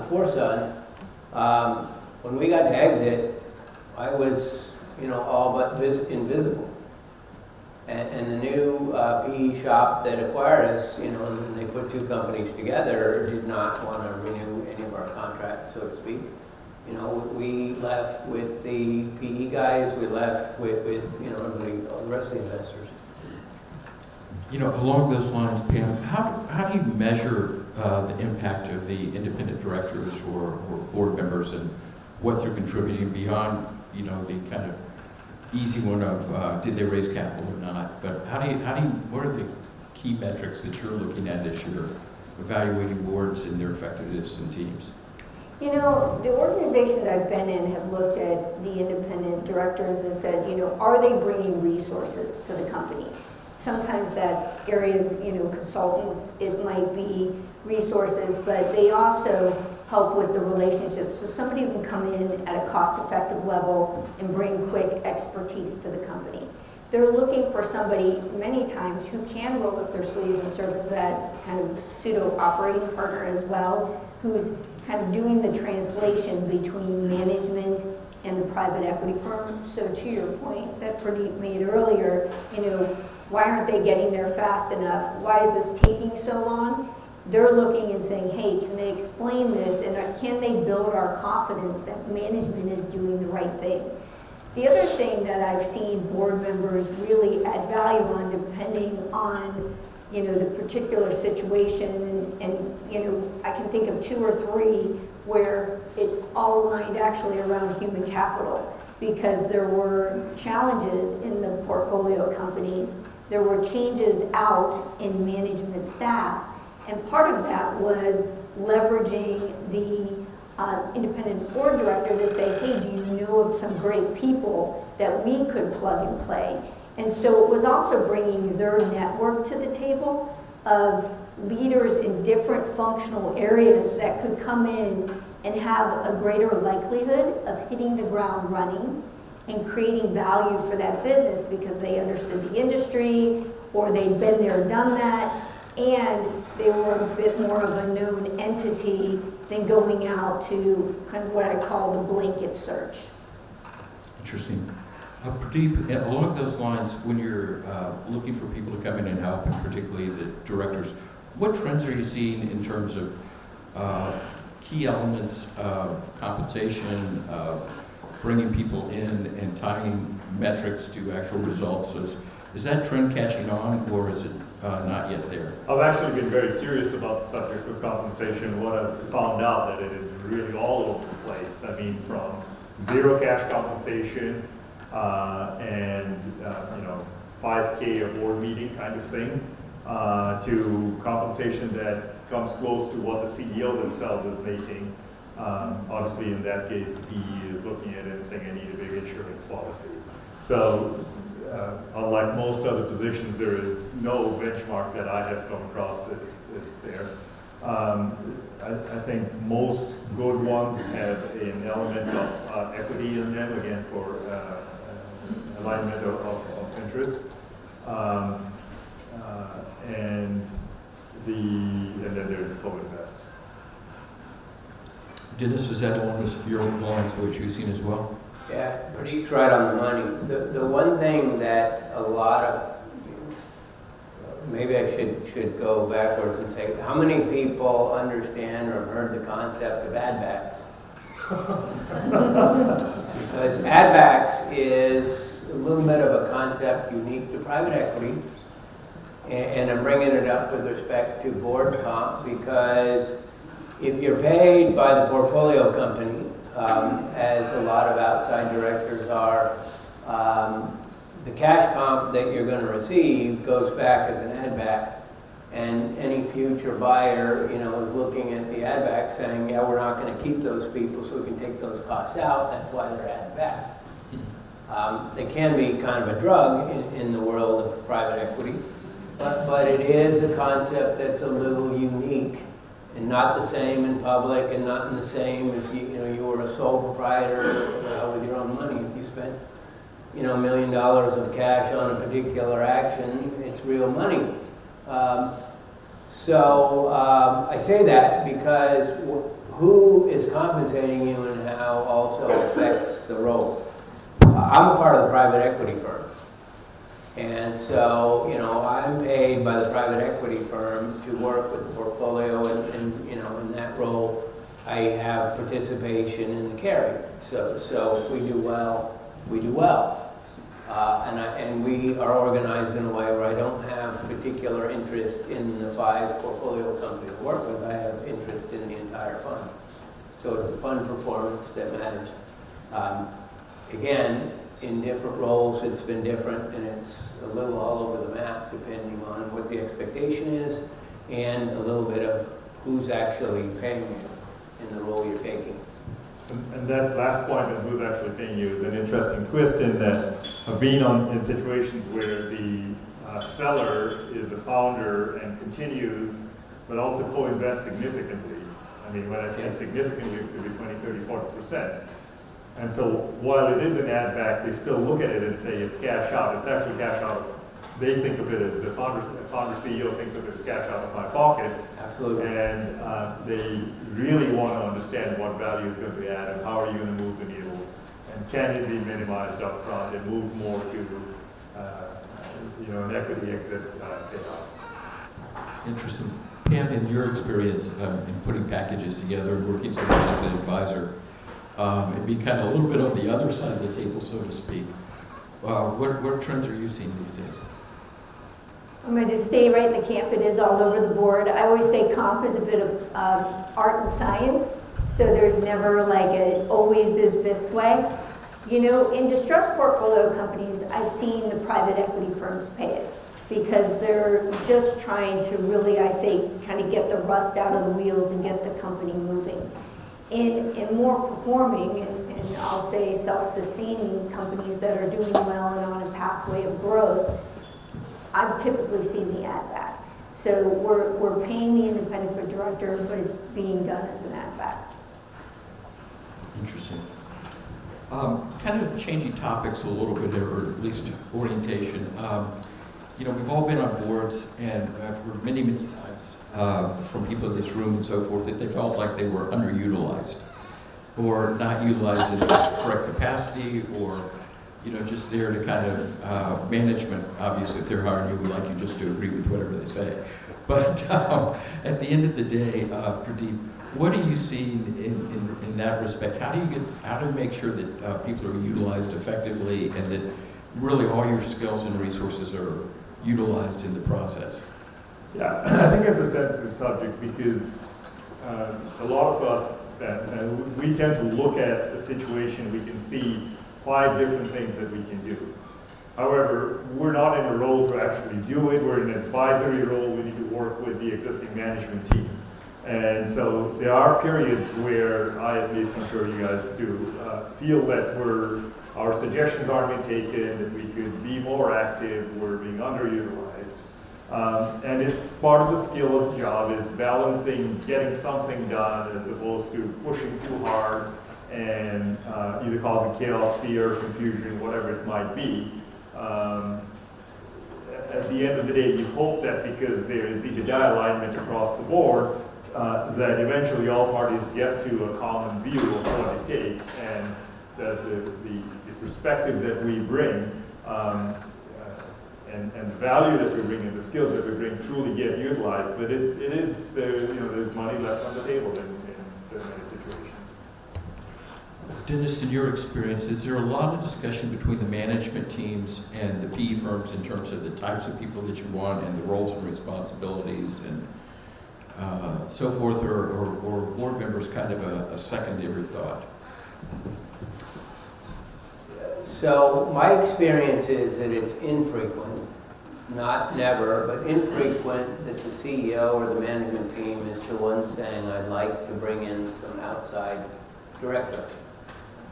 before Sun, when we got to exit, I was, all but invisible. And the new PE shop that acquired us, and they put two companies together, did not want to renew any of our contracts, so to speak. We left with the PE guys, we left with the rest of the investors. Along those lines, Pam, how do you measure the impact of the independent directors or board members and what they're contributing beyond, the kind of easy one of did they raise capital or not? But what are the key metrics that you're looking at as you're evaluating boards and their effectiveness and teams? The organizations I've been in have looked at the independent directors and said, are they bringing resources to the company? Sometimes that's areas, consultants, it might be resources, but they also help with the relationships. So somebody who can come in at a cost-effective level and bring quick expertise to the company. They're looking for somebody, many times, who can roll up their sleeves and serve as that kind of pseudo-operating partner as well, who's kind of doing the translation between management and the private equity firm. So to your point that Pradeep made earlier, why aren't they getting there fast enough? Why is this taking so long? They're looking and saying, hey, can they explain this, and can they build our confidence that management is doing the right thing? The other thing that I've seen board members really add value on, depending on the particular situation, and I can think of 2 or 3 where it all aligned actually around human capital, because there were challenges in the portfolio companies, there were changes out in management staff, and part of that was leveraging the independent board director to say, hey, do you know of some great people that we could plug and play? And so it was also bringing their network to the table of leaders in different functional areas that could come in and have a greater likelihood of hitting the ground running and creating value for that business because they understood the industry, or they'd been there, done that, and they were a bit more of a known entity than going out to kind of what I call the blanket search. Interesting. Pradeep, along those lines, when you're looking for people to come in and help, and particularly the directors, what trends are you seeing in terms of key elements of compensation, bringing people in and tying metrics to actual results? Is that trend catching on, or is it not yet there? I've actually been very curious about the subject of compensation. What I've found out that it is really all over the place. I mean, from zero cash compensation and 5K a board meeting kind of thing, to compensation that comes close to what the CEO themselves is making. Obviously, in that case, the PE is looking at it and saying, I need a big insurance policy. So, unlike most other positions, there is no benchmark that I have come across that's there. I think most good ones have an element of equity in them, again, for alignment of interest. And then there's the co-invest. Dennis, is that along your lines of what you've seen as well? Yeah, Pradeep's right on the money. The one thing that a lot of, maybe I should go backwards and say, how many people understand or have heard the concept of add-backs? Because add-backs is a little bit of a concept unique to private equity, and I'm bringing it up with respect to board comp, because if you're paid by the portfolio company, as a lot of outside directors are, the cash comp that you're going to receive goes back as an add-back, and any future buyer, is looking at the add-back saying, yeah, we're not going to keep those people, so we can take those costs out. That's why they're add-back. They can be kind of a drug in the world of private equity, but it is a concept that's a little unique and not the same in public, and not in the same if you were a sole proprietor with your own money. If you spent $1 million of cash on a particular action, it's real money. So I say that because who is compensating you and how also affects the role. I'm a part of the private equity firm. And so, I'm paid by the private equity firm to work with the portfolio, and in that role, I have participation in the carry. So if we do well, we do well. And we are organized in a way where I don't have particular interest in the 5 portfolio companies I work with. I have interest in the entire fund. So it's the fund performance that matters. Again, in different roles, it's been different, and it's a little all over the map depending on what the expectation is and a little bit of who's actually paying you in the role you're taking. And that last point of who's actually paying you is an interesting twist, in that I've been in situations where the seller is a founder and continues, but also co-invests significantly. I mean, when I say significantly, it could be 20, 30, 40%. And so while it is an add back, they still look at it and say it's cash out. It's actually cash out. They think of it as the founder CEO thinks of it as cash out of my pocket. Absolutely. And they really want to understand what value is going to be added, and how are you going to move the needle, and can it be minimized up front and move more to an equity exit payout. Interesting. Pam, in your experience in putting packages together and working as an advisor, it'd be kind of a little bit on the other side of the table, so to speak. What trends are you seeing these days? I'm going to stay right in the camp. It is all over the board. I always say comp is a bit of art and science, so there's never like it always is this way. You know, in distressed portfolio companies, I've seen the private equity firms pay it because they're just trying to really, I say, kind of get the rust out of the wheels and get the company moving. In more performing and I'll say self-sustaining companies that are doing well and on a pathway of growth, I've typically seen the add back. So we're paying the independent director, but it's being done as an add back. Interesting. Kind of changing topics a little bit, or at least orientation. You know, we've all been on boards, and I've heard many times from people in this room and so forth that they felt like they were underutilized, or not utilized in the correct capacity, or just there to kind of management. Obviously, if they're hiring you, we like you just to agree with whatever they say. But at the end of the day, Pradeep, what do you see in that respect? How do you make sure that people are utilized effectively and that really all your skills and resources are utilized in the process? Yeah, I think it's a sensitive subject because a lot of us, we tend to look at a situation, we can see 5 different things that we can do. However, we're not in a role to actually do it. We're in an advisory role. We need to work with the existing management team. And so there are periods where at least I'm sure you guys do, feel that our suggestions aren't being taken, that we could be more active, we're being underutilized. And it's part of the skill of the job is balancing getting something done as opposed to pushing too hard and either causing chaos, fear, confusion, whatever it might be. At the end of the day, you hope that because there is either alignment across the board, that eventually all parties get to a common view of what it takes, and that the perspective that we bring and the value that we bring and the skills that we bring truly get utilized. But it is there's money left on the table in so many situations. Dennis, in your experience, is there a lot of discussion between the management teams and the PE firms in terms of the types of people that you want and the roles and responsibilities and so forth, or board members kind of a secondary thought? So my experience is that it's infrequent, not never, but infrequent that the CEO or the management team is the one saying, I'd like to bring in some outside director.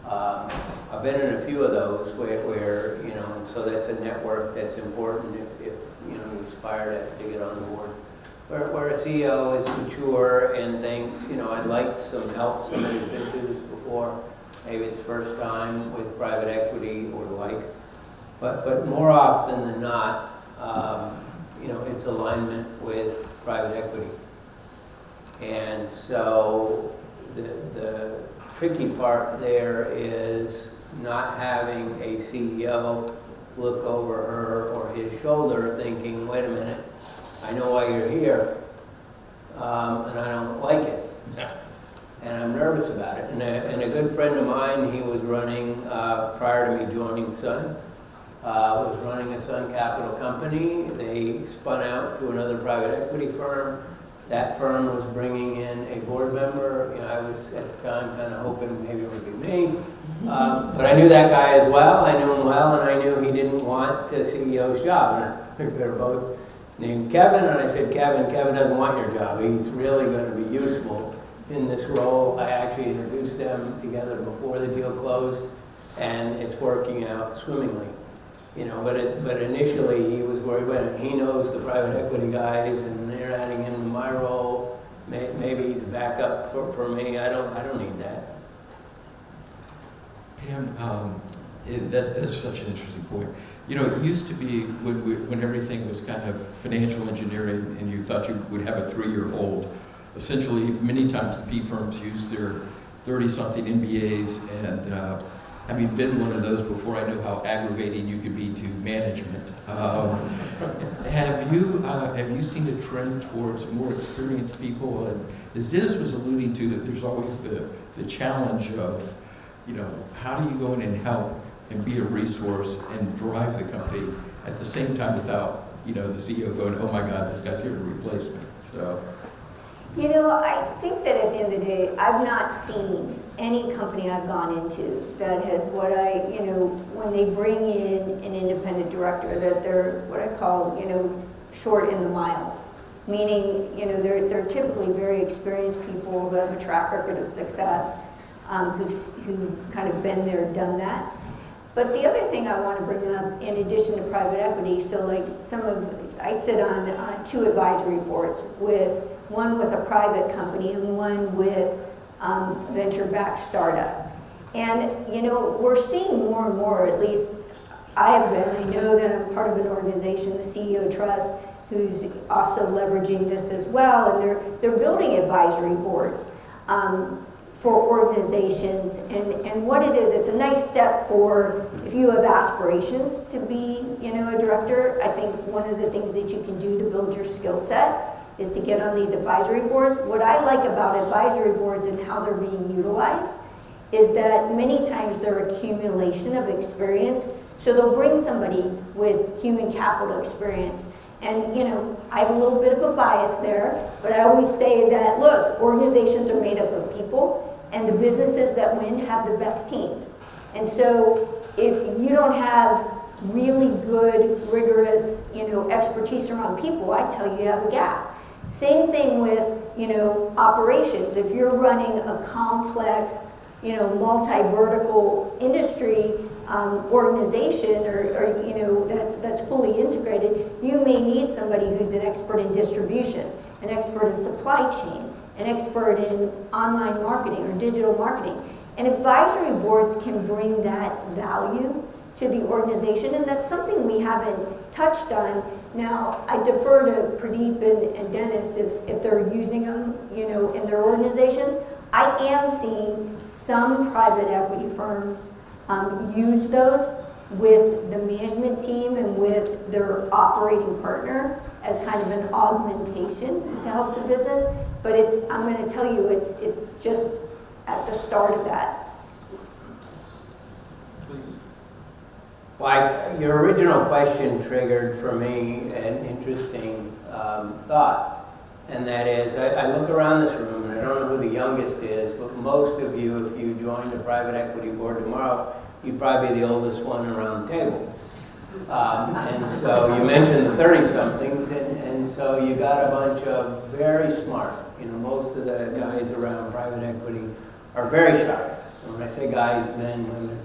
I've been in a few of those where so that's a network that's important if you aspire to get on the board. Where a CEO is mature and thinks, I'd like some help, somebody's been through this before, maybe it's first time with private equity or the like. But more often than not, it's alignment with private equity. And so the tricky part there is not having a CEO look over her or his shoulder thinking, wait a minute, I know why you're here, and I don't like it. And I'm nervous about it. And a good friend of mine, he was running, prior to me joining Sun, was running a Sun Capital company. They spun out to another private equity firm. That firm was bringing in a board member. I was at the time kind of hoping maybe it would be me. But I knew that guy as well. I knew him well, and I knew he didn't want the CEO's job. And I think they were both named Kevin, and I said, Kevin doesn't want your job. He's really going to be useful in this role. I actually introduced them together before the deal closed, and it's working out swimmingly. But initially he was worried, when he knows the private equity guys, and they're adding him to my role. Maybe he's a backup for me. I don't need that. Pam, that's such an interesting point. It used to be when everything was kind of financial engineering and you thought you would have a 3-year hold. Essentially, many times the PE firms use their 30-something MBAs, and having been one of those before, I know how aggravating you could be to management. Have you seen a trend towards more experienced people? And as Dennis was alluding to, that there's always the challenge of, how do you go in and help and be a resource and drive the company at the same time without you know, the CEO going, oh my God, this guy's here to replace me. So, You know, I think that at the end of the day, I've not seen any company I've gone into that has what I, you know, when they bring in an independent director, that they're what I call, you know, short in the miles. Meaning, you know, they're typically very experienced people who have a track record of success, who've kind of been there, done that. But the other thing I want to bring up, in addition to private equity, so like I sit on 2 advisory boards, one with a private company and one with a venture-backed startup. And, you know, we're seeing more and more, at least I have been, I know that I'm part of an organization, the CEO Trust, who's also leveraging this as well, and they're building advisory boards for organizations, and what it is, it's a nice step for if you have aspirations to be, you know, a director. I think one of the things that you can do to build your skill set is to get on these advisory boards. What I like about advisory boards and how they're being utilized is that many times they're accumulation of experience. So they'll bring somebody with human capital experience. And, you know, I have a little bit of a bias there, but I always say that, look, organizations are made up of people, and the businesses that win have the best teams. And so if you don't have really good, rigorous, you know, expertise around people, I tell you have a gap. Same thing with, you know, operations. If you're running a complex, you know, multi-vertical industry organization, or you know, that's fully integrated, you may need somebody who's an expert in distribution, an expert in supply chain, an expert in online marketing or digital marketing. And advisory boards can bring that value to the organization, and that's something we haven't touched on. Now, I defer to Pradeep and Dennis if they're using them, you know, in their organizations. I am seeing some private equity firms use those with the management team and with their operating partner as kind of an augmentation to help the business. But I'm going to tell you, it's just at the start of that. please. Well, your original question triggered for me an interesting thought. And that is, I look around this room, and I don't know who the youngest is, but most of you, if you joined a private equity board tomorrow, you'd probably be the oldest one around the table. And so you mentioned the 30-somethings, and so you got a bunch of very smart, you know, most of the guys around private equity are very sharp. And when I say guys, men, women,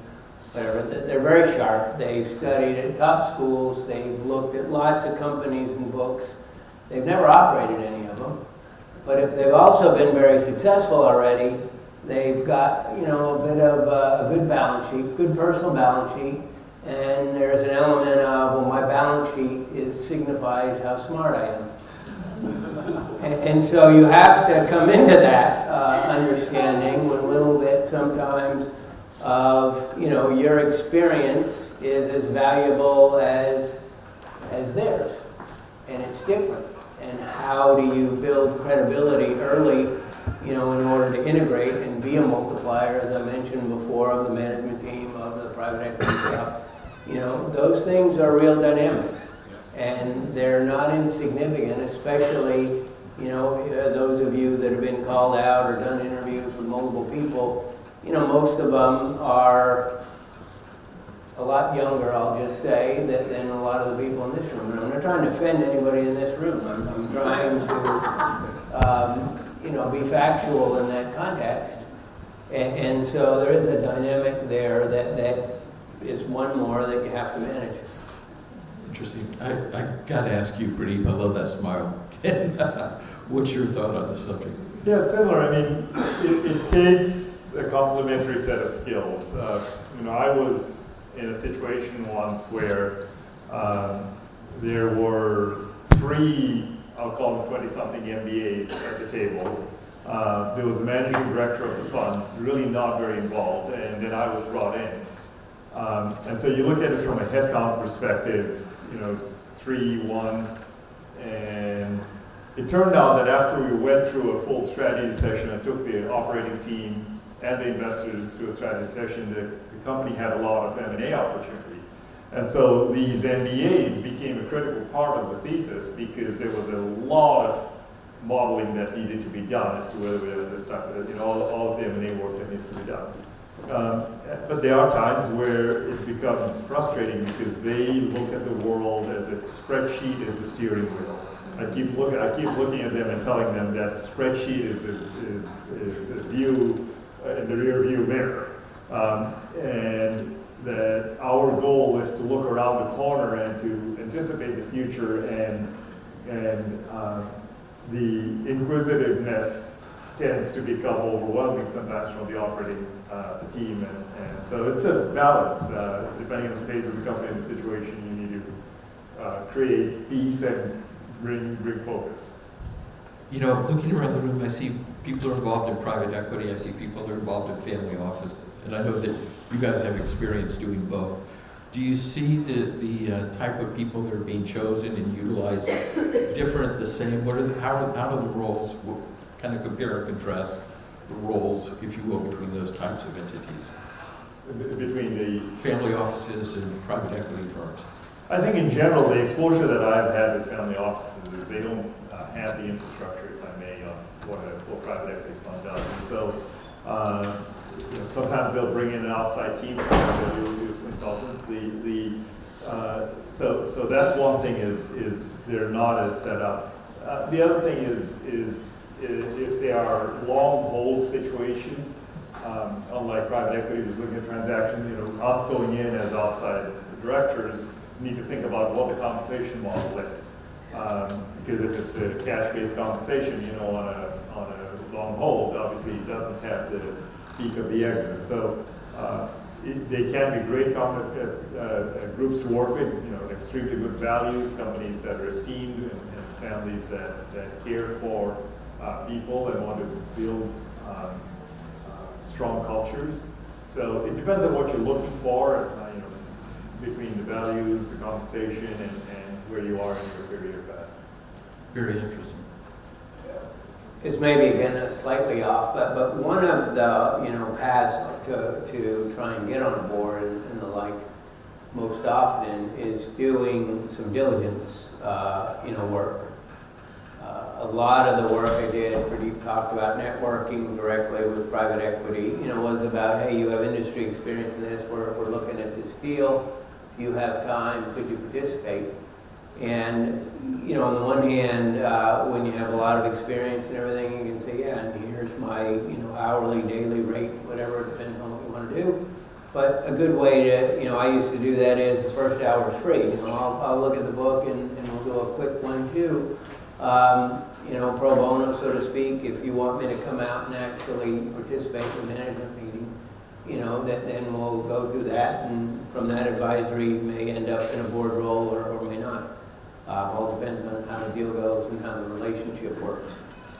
whatever, they're very sharp. They've studied at top schools, they've looked at lots of companies and books. They've never operated any of them, but if they've also been very successful already, they've got, you know, a bit of a good balance sheet, good personal balance sheet, and there's an element of, well, my balance sheet signifies how smart I am. And so you have to come into that understanding with a little bit sometimes of, you know, your experience is as valuable as theirs, and it's different. And how do you build credibility early, you know, in order to integrate and be a multiplier, as I mentioned before, of the management team, of the private equity shop. You know, those things are real dynamics, and they're not insignificant, especially, you know, those of you that have been called out or done interviews with multiple people. You know, most of them are a lot younger, I'll just say, than a lot of the people in this room. And I'm not trying to offend anybody in this room. I'm trying to, you know, be factual in that context. And so there is a dynamic there that is one more that you have to manage. Interesting. I got to ask you, Pradeep, I love that smile. What's your thought on the subject? Yeah, similar. I mean, it takes a complementary set of skills. You know, I was in a situation once where there were 3, I'll call them 20-something MBAs at the table. There was a managing director of the fund, really not very involved, and then I was brought in. And so you look at it from a headcount perspective, you know, it's 3, 1, and it turned out that after we went through a full strategy session, I took the operating team and the investors to a strategy session, the company had a lot of M&A opportunity. And so these MBAs became a critical part of the thesis because there was a lot of modeling that needed to be done as to whether this stuff, all of the M&A work that needs to be done. But there are times where it becomes frustrating because they look at the world as a spreadsheet as a steering wheel. I keep looking at them and telling them that spreadsheet is a view in the rear view mirror, and that our goal is to look around the corner and to anticipate the future, and the inquisitiveness tends to become overwhelming sometimes from the operating team, and so it's a balance. Depending on the phase of the company and the situation, you need to create peace and bring focus. You know, looking around the room, I see people are involved in private equity, I see people that are involved in family offices, and I know that you guys have experience doing both. Do you see the type of people that are being chosen and utilized different, the same? How do the roles, kind of compare and contrast the roles, if you will, between those types of entities? Between the Family offices and private equity firms. I think in general, the exposure that I've had with family offices is they don't have the infrastructure, if I may, of what private equity fund does. And so, sometimes they'll bring in an outside team, sometimes they'll use consultants. So that's one thing is they're not as set up. The other thing is if they are long hold situations, unlike private equity who's looking at transactions, us going in as outside directors need to think about what the compensation model is. Because if it's a cash-based compensation, on a long hold, obviously it doesn't have the peak of the exit. So they can be great groups to work with, extremely good values, companies that are esteemed, and families that care for people and want to build strong cultures. So it depends on what you're looking for, between the values, the compensation, and where you are in your career path. Very interesting. This may be again slightly off, but one of the paths to try and get on a board and the like most often is doing some diligence work. A lot of the work I did, and Pradeep talked about networking directly with private equity, was about, hey, you have industry experience in this, we're looking at this deal, if you have time, could you participate? And, on the one hand, when you have a lot of experience and everything, you can say, yeah, and here's my, hourly, daily rate, whatever, depends on what you want to do. But a good way to, I used to do that is the first hour is free. I'll look at the book and we'll do a quick 1-2. Pro bono, so to speak, if you want me to come out and actually participate in the management meeting, then we'll go through that, and from that advisory may end up in a board role or may not. All depends on how the deal goes and how the relationship works.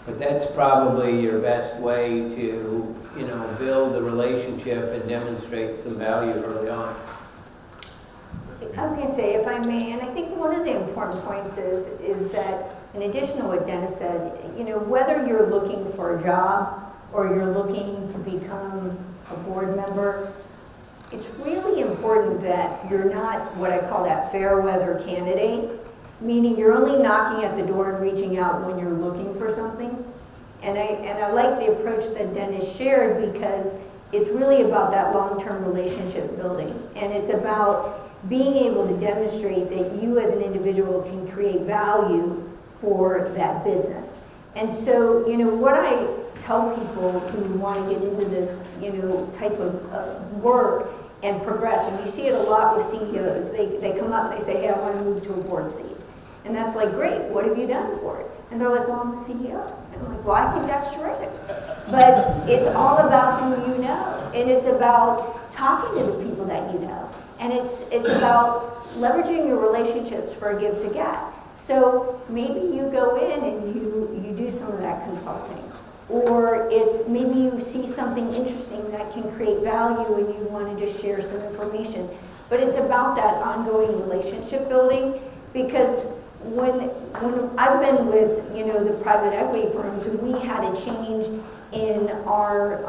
But that's probably your best way to, build the relationship and demonstrate some value early on. I was going to say, if I may, and I think one of the important points is that, in addition to what Dennis said, whether you're looking for a job or you're looking to become a board member, it's really important that you're not what I call that fair weather candidate, meaning you're only knocking at the door and reaching out when you're looking for something. And I like the approach that Dennis shared because it's really about that long-term relationship building. And it's about being able to demonstrate that you as an individual can create value for that business. And so, what I tell people who want to get into this, type of work and progress, and you see it a lot with CEOs, they come up and they say, hey, I want to move to a board seat. And that's like, great, what have you done for it? And they're like, well, I'm a CEO. And I'm like, well, I think that's terrific. But it's all about who you know. And it's about talking to the people that you know. And it's about leveraging your relationships for a give to get. So maybe you go in and you do some of that consulting. Or it's maybe you see something interesting that can create value and you want to just share some information. But it's about that ongoing relationship building, because when I've been with the private equity firms, and we had a change in our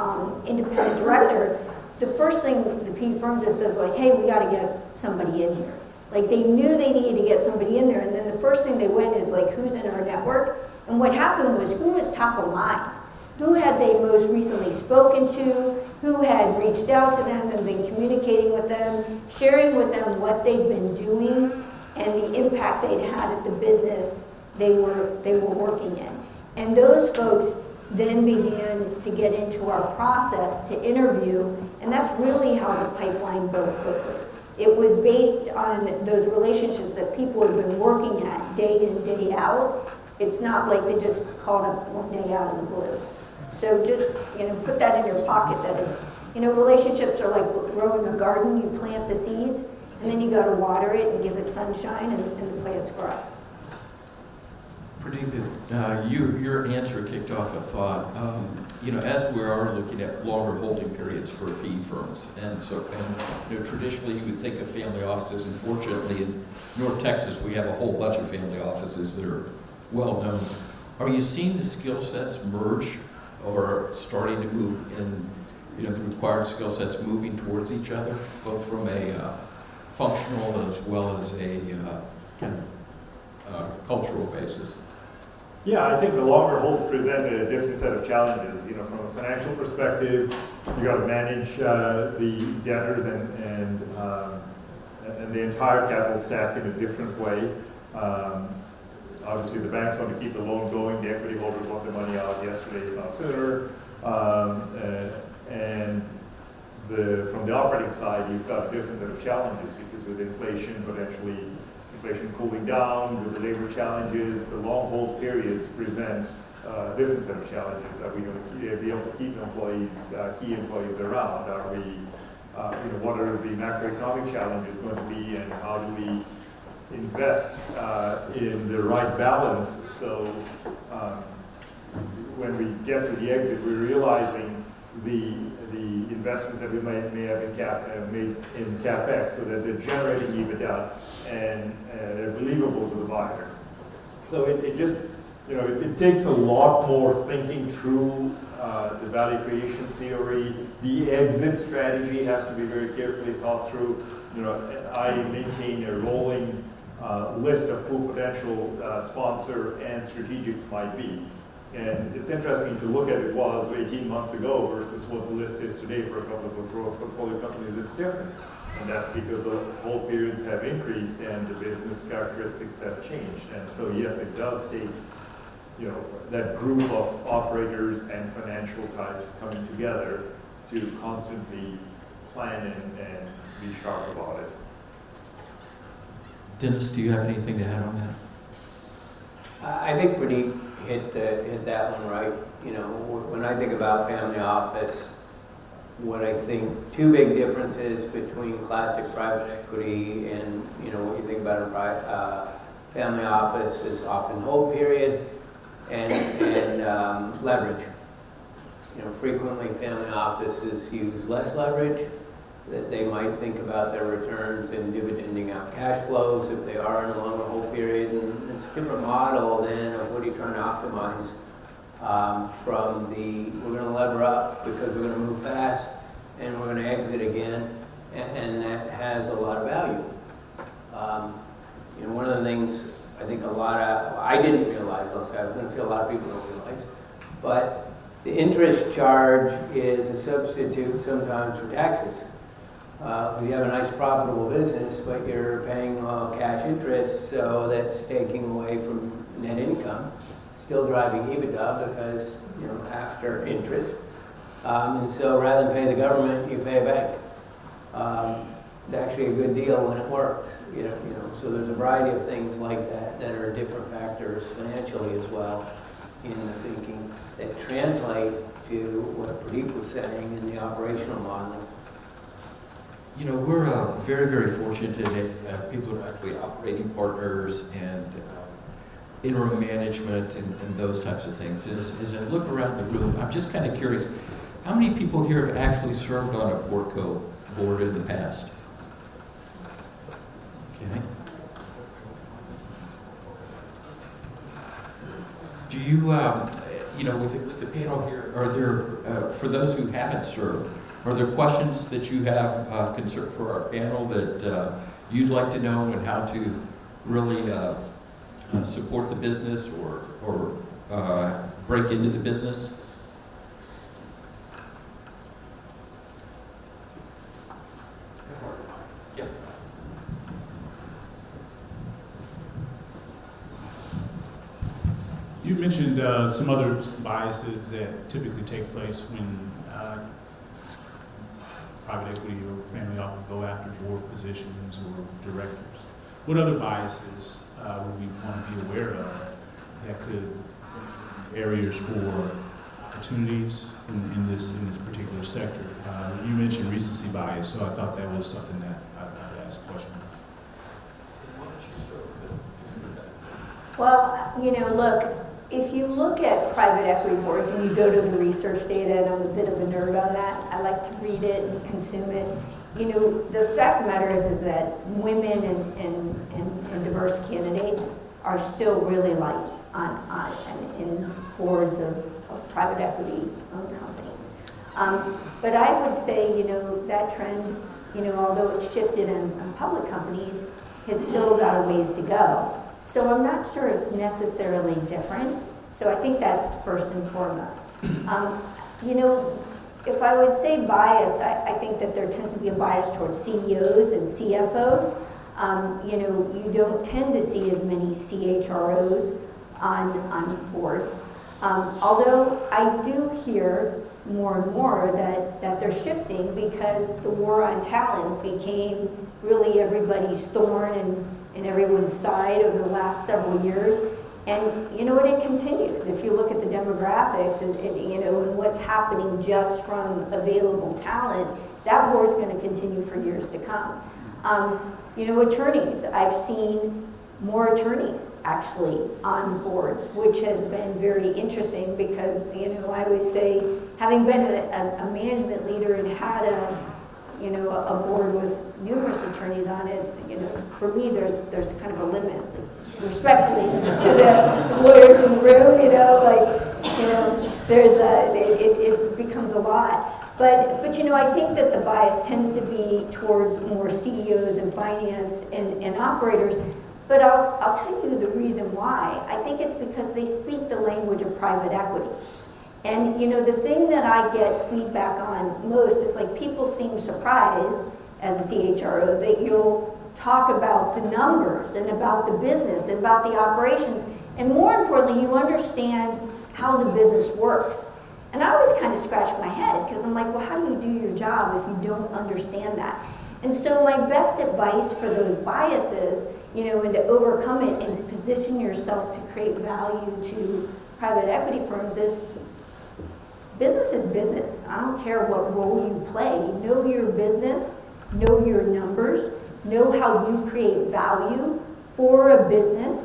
independent director, the first thing the PE firm just says like, hey, we gotta get somebody in here. Like they knew they needed to get somebody in there, and then the first thing they went is like, who's in our network? And what happened was, who was top of mind? Who had they most recently spoken to? Who had reached out to them and been communicating with them, sharing with them what they'd been doing and the impact they'd had at the business they were working in. And those folks then began to get into our process to interview, and that's really how the pipeline built quickly. It was based on those relationships that people have been working at day in, day out. It's not like they just called up one day out of the blue. So just, put that in your pocket that it's, relationships are like growing a garden. You plant the seeds, and then you got to water it and give it sunshine, and the plants grow. Pradeep, your answer kicked off a thought. As we are looking at longer holding periods for PE firms, and traditionally you would think of family offices. Unfortunately, in North Texas, we have a whole bunch of family offices that are well known. Are you seeing the skill sets merge, or starting to move in? The required skill sets moving towards each other, both from a functional as well as a kind of cultural basis. Yeah, I think the longer holds present a different set of challenges. From a financial perspective, you got to manage the debtors and the entire capital stack in a different way. Obviously, the banks want to keep the loan going. The equity holders want the money out yesterday, if not sooner. And from the operating side, you've got a different set of challenges because with inflation cooling down, with the labor challenges, the long hold periods present a different set of challenges. Are we going to be able to keep key employees around? Are we, what are the macroeconomic challenges going to be, and how do we invest in the right balance so when we get to the exit, we're realizing the investments that we may have made in CapEx so that they're generating EBITDA and they're believable to the buyer. So it just, it takes a lot more thinking through the value creation theory. The exit strategy has to be very carefully thought through. I maintain a rolling list of who potential sponsor and strategics might be. And it's interesting to look at it was 18 months ago versus what the list is today for a couple of portfolio companies. It's different. And that's because the hold periods have increased and the business characteristics have changed. And so, yes, it does take, that group of operators and financial types coming together to constantly plan and be sharp about it. Dennis, do you have anything to add on that? I think Pradeep hit that one right. When I think about family office, what I think two big differences between classic private equity and what you think about a family office is often hold period and leverage. Frequently family offices use less leverage. That they might think about their returns and dividending out cash flows if they are in a longer hold period. And it's a different model than of what are you trying to optimize from we're going to lever up because we're going to move fast and we're going to exit again, and that has a lot of value. One of the things I think I didn't realize, I was going to say a lot of people don't realize, but the interest charge is a substitute sometimes for taxes. You have a nice profitable business, but you're paying cash interest, so that's taking away from net income, still driving EBITDA because, after interest. And so rather than pay the government, you pay a bank. It's actually a good deal when it works, So there's a variety of things like that that are different factors financially as well in the thinking that translate to what Pradeep was saying in the operational modeling. We're very, very fortunate today to have people who are actually operating partners and interim management and those types of things. As I look around the room, I'm just kind of curious, how many people here have actually served on a Portco board in the past? Okay. Do you, with the panel here, are there, for those who haven't served, are there questions that you have concern for our panel that you'd like to know and how to really support the business or break into the business? Yeah. You mentioned some other biases that typically take place when private equity or family office go after board positions or directors. What other biases would we want to be aware of that could areas for opportunities in this particular sector? You mentioned recency bias, so I thought that was something that I'd ask a question. Well, look, if you look at private equity boards and you go to the research data, and I'm a bit of a nerd on that, I like to read it and consume it. The fact of the matter is that women and diverse candidates are still really light in boards of private equity owned companies. But I would say, that trend, although it's shifted in public companies, has still got a ways to go. So I'm not sure it's necessarily different. So I think that's first and foremost. If I would say bias, I think that there tends to be a bias towards CEOs and CFOs. You don't tend to see as many CHROs on boards. Although I do hear more and more that they're shifting because the war on talent became really everybody's thorn and everyone's side over the last several years. And it continues. If you look at the demographics and what's happening just from available talent, that war is going to continue for years to come. Attorneys, I've seen more attorneys actually on boards, which has been very interesting because, I always say, having been a management leader and had a board with numerous attorneys on it, for me, there's kind of a limit. Respectfully to the lawyers in the room, it becomes a lot. But I think that the bias tends to be towards more CEOs and finance and operators. But I'll tell you the reason why. I think it's because they speak the language of private equity. And the thing that I get feedback on most is like people seem surprised as a CHRO that you'll talk about the numbers and about the business and about the operations. And more importantly, you understand how the business works. And I always kind of scratch my head because I'm like, well, how do you do your job if you don't understand that? And so my best advice for those biases, and to overcome it and position yourself to create value to private equity firms is business is business. I don't care what role you play. Know your business, know your numbers, know how you create value for a business,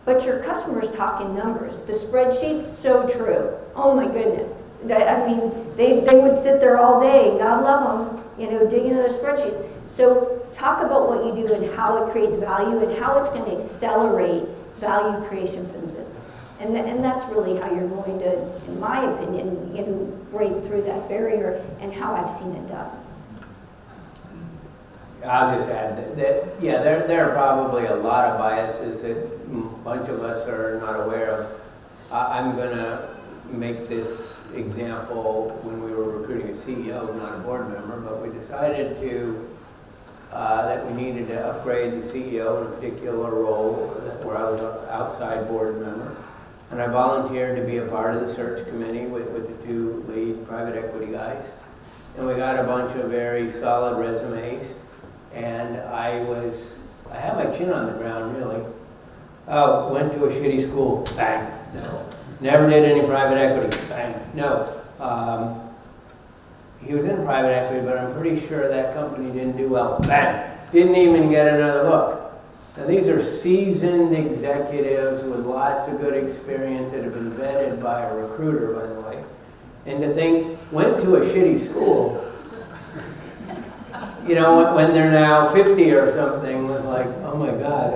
but your customers talk in numbers. The spreadsheet's so true. Oh my goodness. They would sit there all day, God love them, digging into their spreadsheets. So talk about what you do and how it creates value and how it's going to accelerate value creation for the business. And that's really how you're going to, in my opinion, break through that barrier and how I've seen it done. I'll just add that there are probably a lot of biases that a bunch of us are not aware of. I'm going to make this example when we were recruiting a CEO, not a board member, but we decided that we needed to upgrade the CEO in a particular role where I was an outside board member. And I volunteered to be a part of the search committee with the two lead private equity guys. And we got a bunch of very solid resumes. And I had my chin on the ground, really. Oh, went to a shitty school, bang, no. Never did any private equity, bang, no. He was in private equity, but I'm pretty sure that company didn't do well, bang. Didn't even get another look. Now these are seasoned executives with lots of good experience that have been vetted by a recruiter, by the way. And to think, went to a shitty school, when they're now 50 or something, was like, oh my God,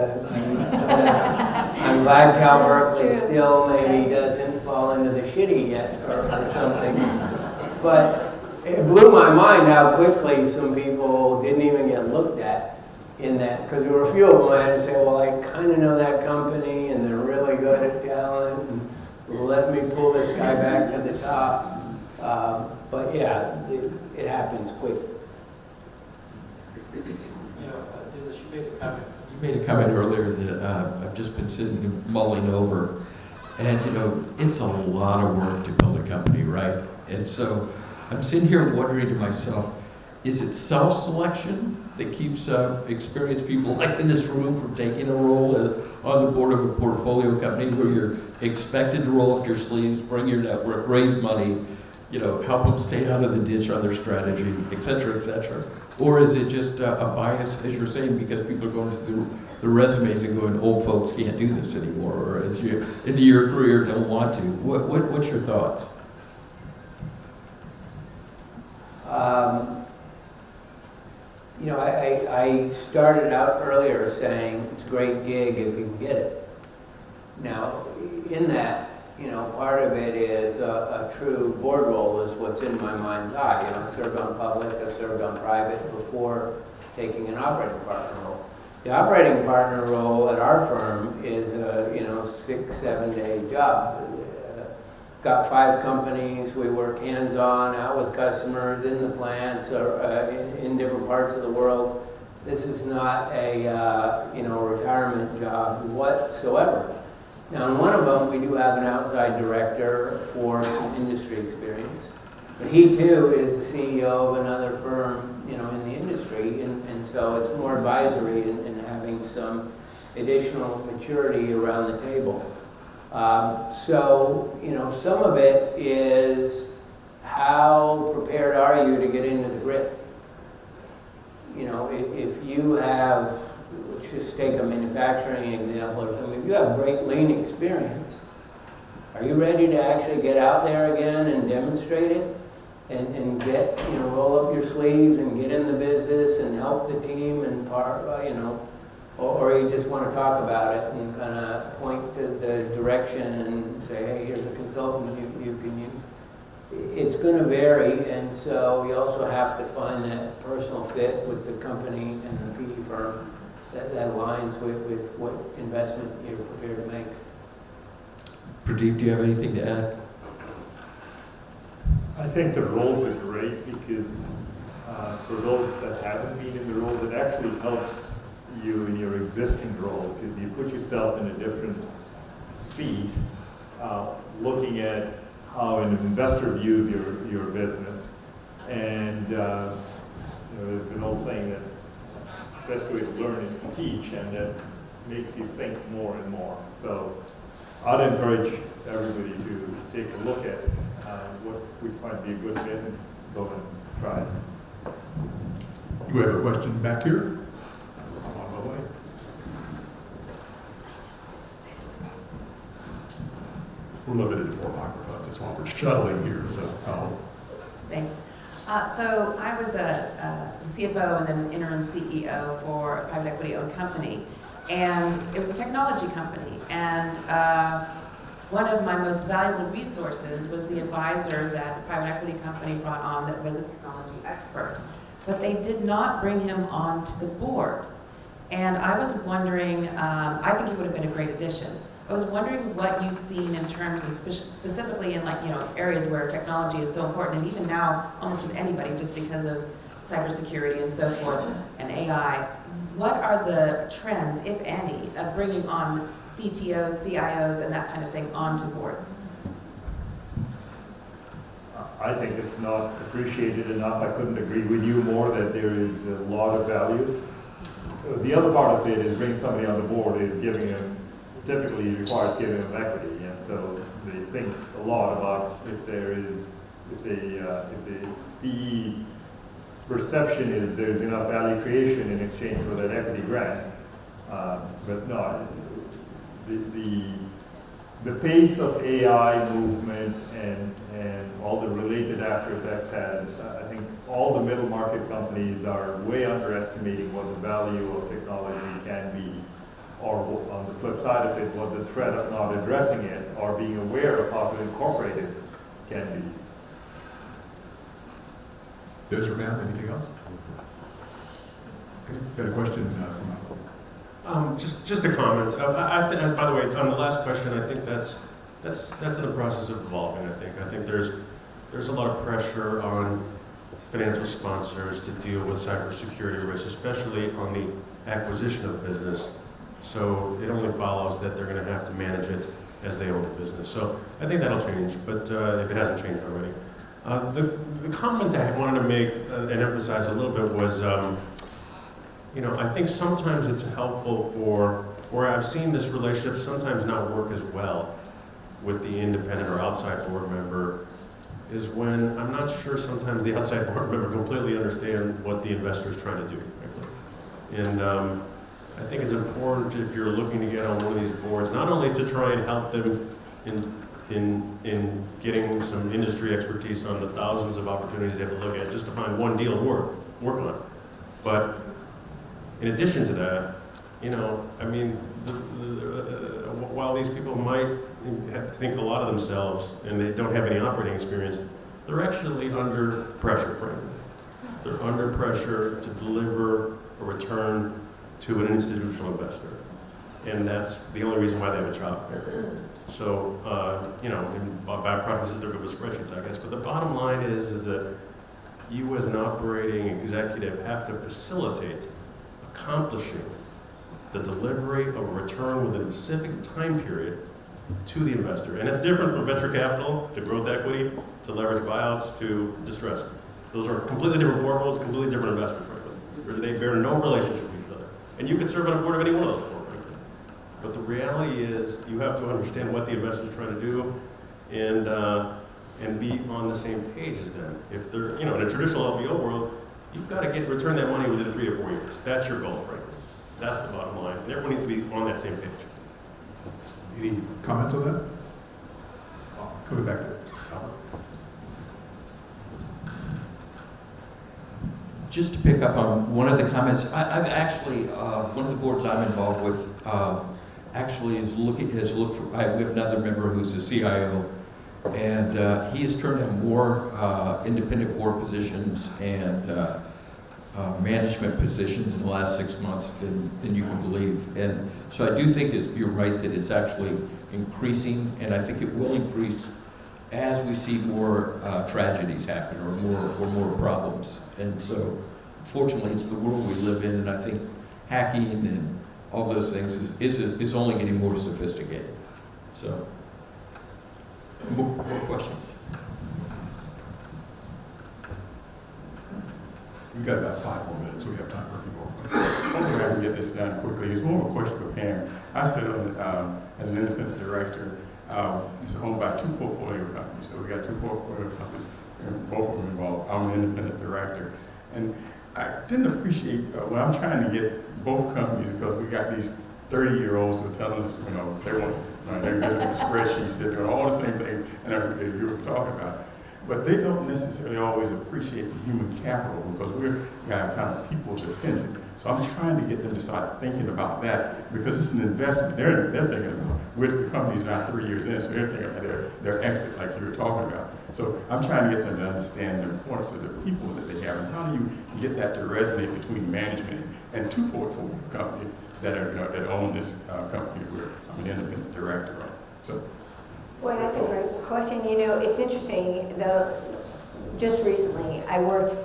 I'm glad Cal Berkeley still maybe doesn't fall into the shitty yet or something. But it blew my mind how quickly some people didn't even get looked at in that, because there were a few of them I had to say, well, I kind of know that company and they're really good at talent, and let me pull this guy back to the top. But yeah, it happens quick. Dennis, you made a comment earlier that I've just been sitting and mulling over, and it's a lot of work to build a company, right? And so I'm sitting here wondering to myself, is it self-selection that keeps experienced people like in this room from taking a role on the board of a portfolio company where you're expected to roll up your sleeves, bring your network, raise money, help them stay out of the ditch on their strategy, et cetera, et cetera? Or is it just a bias, as you're saying, because people are going through the resumes and going, old folks can't do this anymore, or as you, into your career, don't want to? What's your thoughts? I started out earlier saying it's a great gig if you can get it. Now, in that, part of it is a true board role is what's in my mind's eye. I've served on public, I've served on private before taking an operating partner role. The operating partner role at our firm is a 6-7 day job. Got 5 companies. We work hands-on, out with customers, in the plants, or in different parts of the world. This is not a retirement job whatsoever. Now, in one of them, we do have an outside director for some industry experience. But he, too, is the CEO of another firm, in the industry, and so it's more advisory and having some additional maturity around the table. Some of it is how prepared are you to get into the grit? If you have, let's just take a manufacturing example or something, if you have great lean experience, are you ready to actually get out there again and demonstrate it? And get, roll up your sleeves and get in the business and help the team and or you just want to talk about it and kind of point to the direction and say, hey, here's a consultant you can use. It's going to vary, and so you also have to find that personal fit with the company and the PE firm that aligns with what investment you're prepared to make. Pradeep, do you have anything to add? I think the roles are great because for those that haven't been in the role, it actually helps you in your existing role because you put yourself in a different seat, looking at how an investor views your business. And there's an old saying that the best way to learn is to teach, and that makes you think more and more. So I'd encourage everybody to take a look at what we find to be a good fit and go and try it. You have a question back here? I'm on my way. We're limited to 4 microphones. That's why we're shuttling here. So, Thanks. So I was a CFO and then an interim CEO for a private equity-owned company, and it was a technology company. And one of my most valuable resources was the advisor that the private equity company brought on that was a technology expert. But they did not bring him onto the board. And I was wondering, I think he would have been a great addition. I was wondering what you've seen in terms of specifically in areas where technology is so important, and even now, almost with anybody, just because of cybersecurity and so forth, and AI. What are the trends, if any, of bringing on CTOs, CIOs, and that kind of thing onto boards? I think it's not appreciated enough. I couldn't agree with you more that there is a lot of value. The other part of it is bringing somebody on the board is giving them, typically requires giving them equity, and so they think a lot about if the PE perception is there's enough value creation in exchange for that equity grant. But no, the pace of AI movement and all the related after effects has, I think all the middle market companies are way underestimating what the value of technology can be or on the flip side of it, what the threat of not addressing it or being aware of how to incorporate it can be. Desert Man, anything else? Okay, got a question from Just a comment. I think, by the way, on the last question, I think that's in the process of evolving. I think there's a lot of pressure on financial sponsors to deal with cybersecurity risks, especially on the acquisition of business. So it only follows that they're going to have to manage it as they own the business. So I think that'll change, but if it hasn't changed already. The comment I wanted to make and emphasize a little bit was, I think sometimes it's helpful or I've seen this relationship sometimes not work as well with the independent or outside board member, is when I'm not sure sometimes the outside board member completely understand what the investor is trying to do, frankly. And I think it's important if you're looking to get on one of these boards, not only to try and help them in getting some industry expertise on the thousands of opportunities they have to look at just to find one deal to work on, but in addition to that, while these people might think a lot of themselves and they don't have any operating experience, they're actually under pressure, frankly. They're under pressure to deliver a return to an institutional investor. And that's the only reason why they have a job. So, in bad practices, they're good with spreadsheets, I guess. But the bottom line is that you as an operating executive have to facilitate accomplishing the delivery of a return within a specific time period to the investor. And it's different from venture capital to growth equity to leverage buyouts to distressed. Those are completely different board roles, completely different investors, frankly. They bear no relationship with each other. And you can serve on a board of any one of those four, frankly. But the reality is you have to understand what the investor is trying to do and be on the same page as them. If they're, in a traditional LBO world, you've got to return that money within 3 to 4 years. That's your goal, frankly. That's the bottom line. And everyone needs to be on that same page. Any comments on that? Coming back to Albert. Just to pick up on one of the comments, I've actually, one of the boards I'm involved with actually has looked for, we have another member who's a CIO, and he has turned down more independent board positions and management positions in the last 6 months than you can believe. And so I do think that you're right that it's actually increasing, and I think it will increase as we see more tragedies happen or more problems. And so, fortunately, it's the world we live in, and I think hacking and all those things is only getting more sophisticated. So, more questions? We've got about 5 more minutes, so we have time for a few more. Hopefully I can get this done quickly. It's more of a question for Pam. I sit on, as an independent director, it's owned by 2 portfolio companies. So we got 2 portfolio companies, and both of them involved. I'm an independent director. And I didn't appreciate when I'm trying to get both companies, because we got these 30-year-olds who are telling us, they want, they're good at the spreadsheets, they're doing all the same things and everything you were talking about. But they don't necessarily always appreciate the human capital, because we're kind of people dependent. So I'm trying to get them to start thinking about that, because it's an investment. They're thinking about, the company's not 3 years in, so they're thinking about their exit, like you were talking about. So I'm trying to get them to understand the importance of the people that they have, and how do you get that to resonate between management and 2 portfolio companies that are that own this company where I'm an independent director on. So. Well, that's a great question. It's interesting, just recently, I worked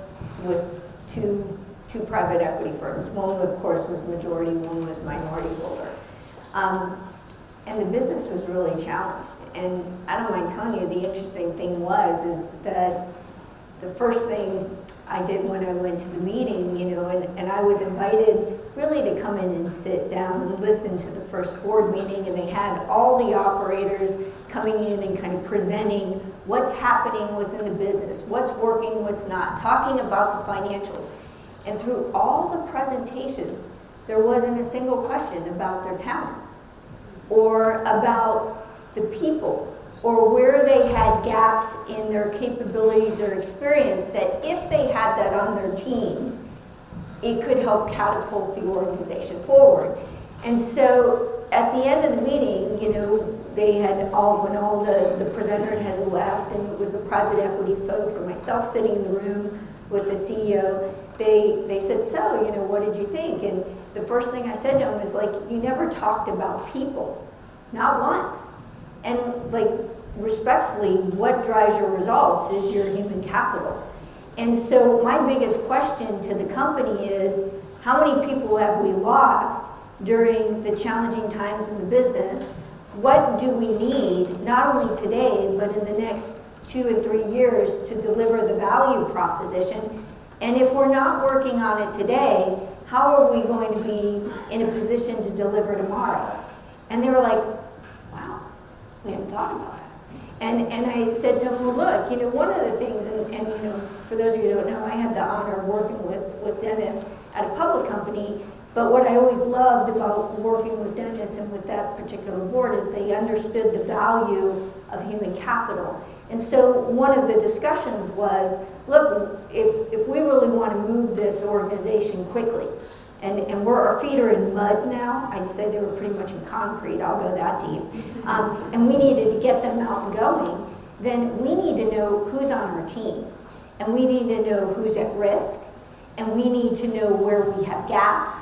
with two private equity firms. One, of course, was majority, one was minority holder. And the business was really challenged. And I don't mind telling you, the interesting thing is that the first thing I did when I went to the meeting, and I was invited really to come in and sit down and listen to the first board meeting, and they had all the operators coming in and kind of presenting what's happening within the business, what's working, what's not, talking about the financials. And through all the presentations, there wasn't a single question about their talent or about the people or where they had gaps in their capabilities or experience, that if they had that on their team, it could help catapult the organization forward. And so at the end of the meeting, you know, they had when all the presenter has left, and it was the private equity folks and myself sitting in the room with the CEO, they said, so, you know, what did you think? And the first thing I said to them is like, you never talked about people, not once. And like, respectfully, what drives your results is your human capital. And so my biggest question to the company is, how many people have we lost during the challenging times in the business? What do we need, not only today, but in the next 2 and 3 years to deliver the value proposition? And if we're not working on it today, how are we going to be in a position to deliver tomorrow? And they were like, wow, we haven't thought about it. And I said to them, well, look, you know, one of the things, and you know, for those of you who don't know, I had the honor of working with Dennis at a public company. But what I always loved about working with Dennis and with that particular board is they understood the value of human capital. And so one of the discussions was, look, if we really want to move this organization quickly, and our feet are in mud now, I'd say they were pretty much in concrete, I'll go that deep, and we needed to get them out and going, then we need to know who's on our team, and we need to know who's at risk, and we need to know where we have gaps.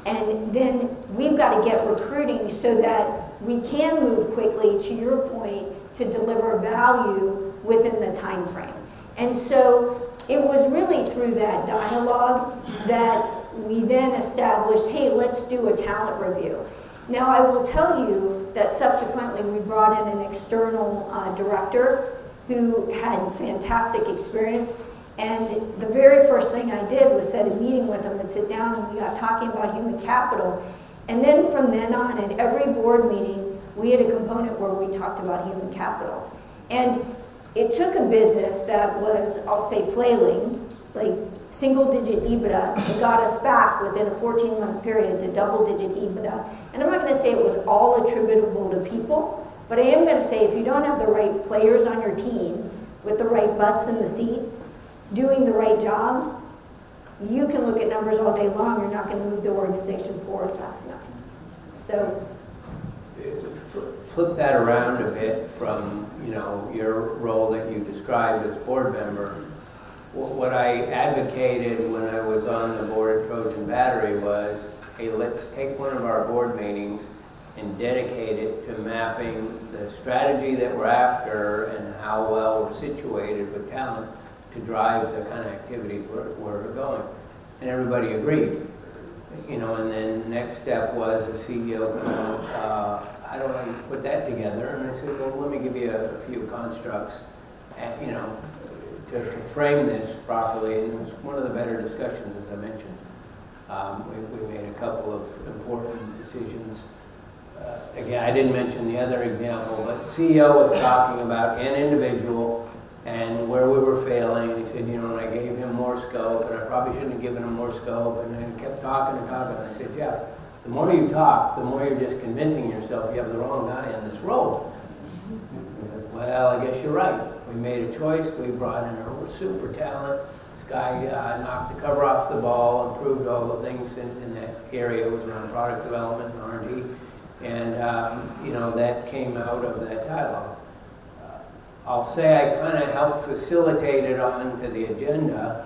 And then we've got to get recruiting so that we can move quickly, to your point, to deliver value within the time frame. And so it was really through that dialogue that we then established, hey, let's do a talent review. Now I will tell you that subsequently we brought in an external director who had fantastic experience. And the very first thing I did was set a meeting with them and sit down, and we got talking about human capital. And then from then on, at every board meeting, we had a component where we talked about human capital. And it took a business that was, I'll say, flailing, like single-digit EBITDA, and got us back within a 14-month period to double-digit EBITDA. And I'm not going to say it was all attributable to people, but I am going to say if you don't have the right players on your team with the right butts in the seats, doing the right jobs, you can look at numbers all day long, you're not going to move the organization forward fast enough. So, flip that around a bit from, you know, your role that you described as board member. What I advocated when I was on the board at Trojan Battery was, hey, let's take one of our board meetings and dedicate it to mapping the strategy that we're after and how well we're situated with talent to drive the kind of activities we're going. And everybody agreed. You know, and then the next step was the CEO going, how do I put that together? And I said, well, let me give you a few constructs, and, you know, to frame this properly. And it was one of the better discussions, as I mentioned. We made a couple of important decisions. Again, I didn't mention the other example, but the CEO was talking about an individual and where we were failing. He said, you know, and I gave him more scope, and I probably shouldn't have given him more scope, and I kept talking and talking. And I said, Jeff, the more you talk, the more you're just convincing yourself you have the wrong guy in this role. Said, well, I guess you're right. We made a choice. We brought in a super talent. This guy knocked the cover off the ball, improved all the things in that area. It was around product development and R&D. And, you know, that came out of that dialogue. I'll say I kind of helped facilitate it onto the agenda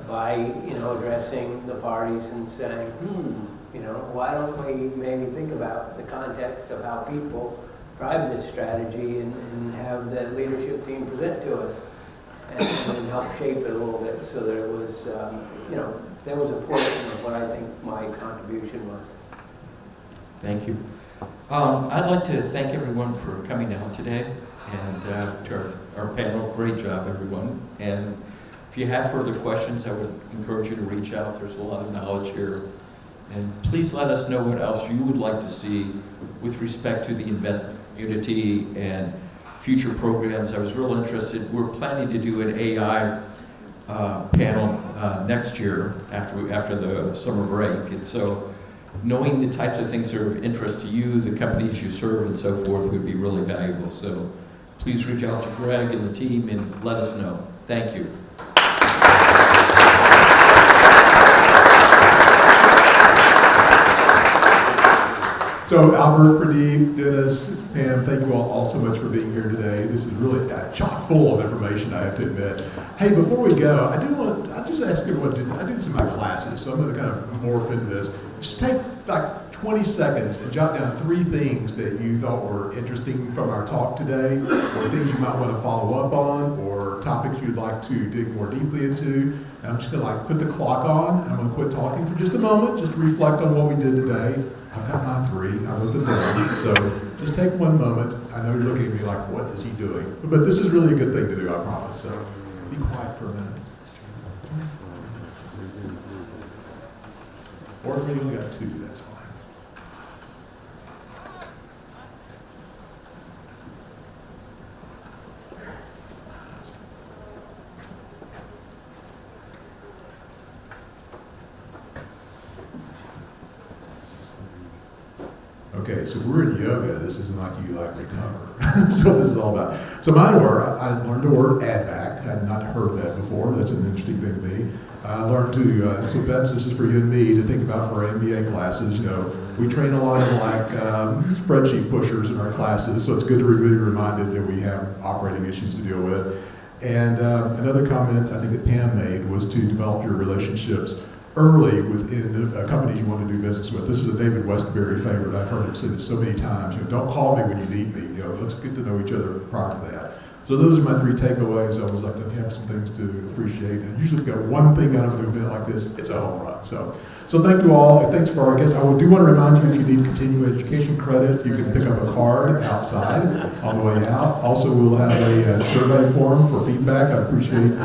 by, you know, addressing the parties and saying, you know, why don't we maybe think about the context of how people drive this strategy and have the leadership team present to us and help shape it a little bit so that it was, you know, that was a portion of what I think my contribution was. Thank you. I'd like to thank everyone for coming out today, and to our panel. Great job, everyone. And if you have further questions, I would encourage you to reach out. There's a lot of knowledge here. And please let us know what else you would like to see with respect to the investment community and future programs. I was real interested. We're planning to do an AI panel next year after the summer break. And so knowing the types of things that are of interest to you, the companies you serve, and so forth would be really valuable. So please reach out to Greg and the team and let us know. Thank you. So Albert, Pradeep, Dennis, Pam, thank you all so much for being here today. This is really chock full of information, I have to admit. Hey, before we go, I just ask everyone, I do this in my classes, so I'm going to kind of morph into this. Just take like 20 seconds and jot down 3 things that you thought were interesting from our talk today, or things you might want to follow up on, or topics you'd like to dig more deeply into. And I'm just going to like put the clock on, and I'm going to quit talking for just a moment, just to reflect on what we did today. I've got my 3, I wrote them down, so just take one moment. I know you're looking at me like, what is he doing? But this is really a good thing to do, I promise, so be quiet for a minute. Or if you only got 2, that's fine. Okay, so we're in yoga. This isn't like you like recover. That's what this is all about. So mine were, I learned the word add back. I had not heard that before. That's an interesting thing to me. I learned to, so Bets, this is for you and me to think about for our MBA classes. You know, we train a lot of like spreadsheet pushers in our classes, so it's good to be reminded that we have operating issues to deal with. And another comment I think that Pam made was to develop your relationships early within companies you want to do business with. This is a David Westbury favorite. I've heard him say this so many times. You know, don't call me when you need me. You know, let's get to know each other prior to that. So those are my 3 takeaways. I always like to have some things to appreciate. And usually if you've got one thing out of an event like this, it's a home run. So thank you all. And thanks for our guests. I do want to remind you, if you need continuing education credit, you can pick up a card outside on the way out. Also, we'll have a survey form for feedback. I appreciate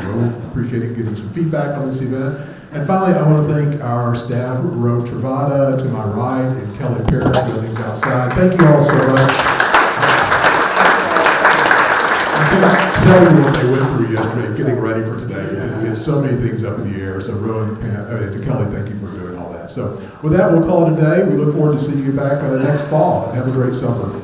getting some feedback on this event. And finally, I want to thank our staff, Ro Travada to my right, and Kelly Parrish, who things outside. Thank you all so much. I cannot tell you what they went through yesterday, getting ready for today. And we had so many things up in the air. So Ro and Kelly, thank you for doing all that. So with that, we'll call it a day. We look forward to seeing you back next fall. Have a great summer.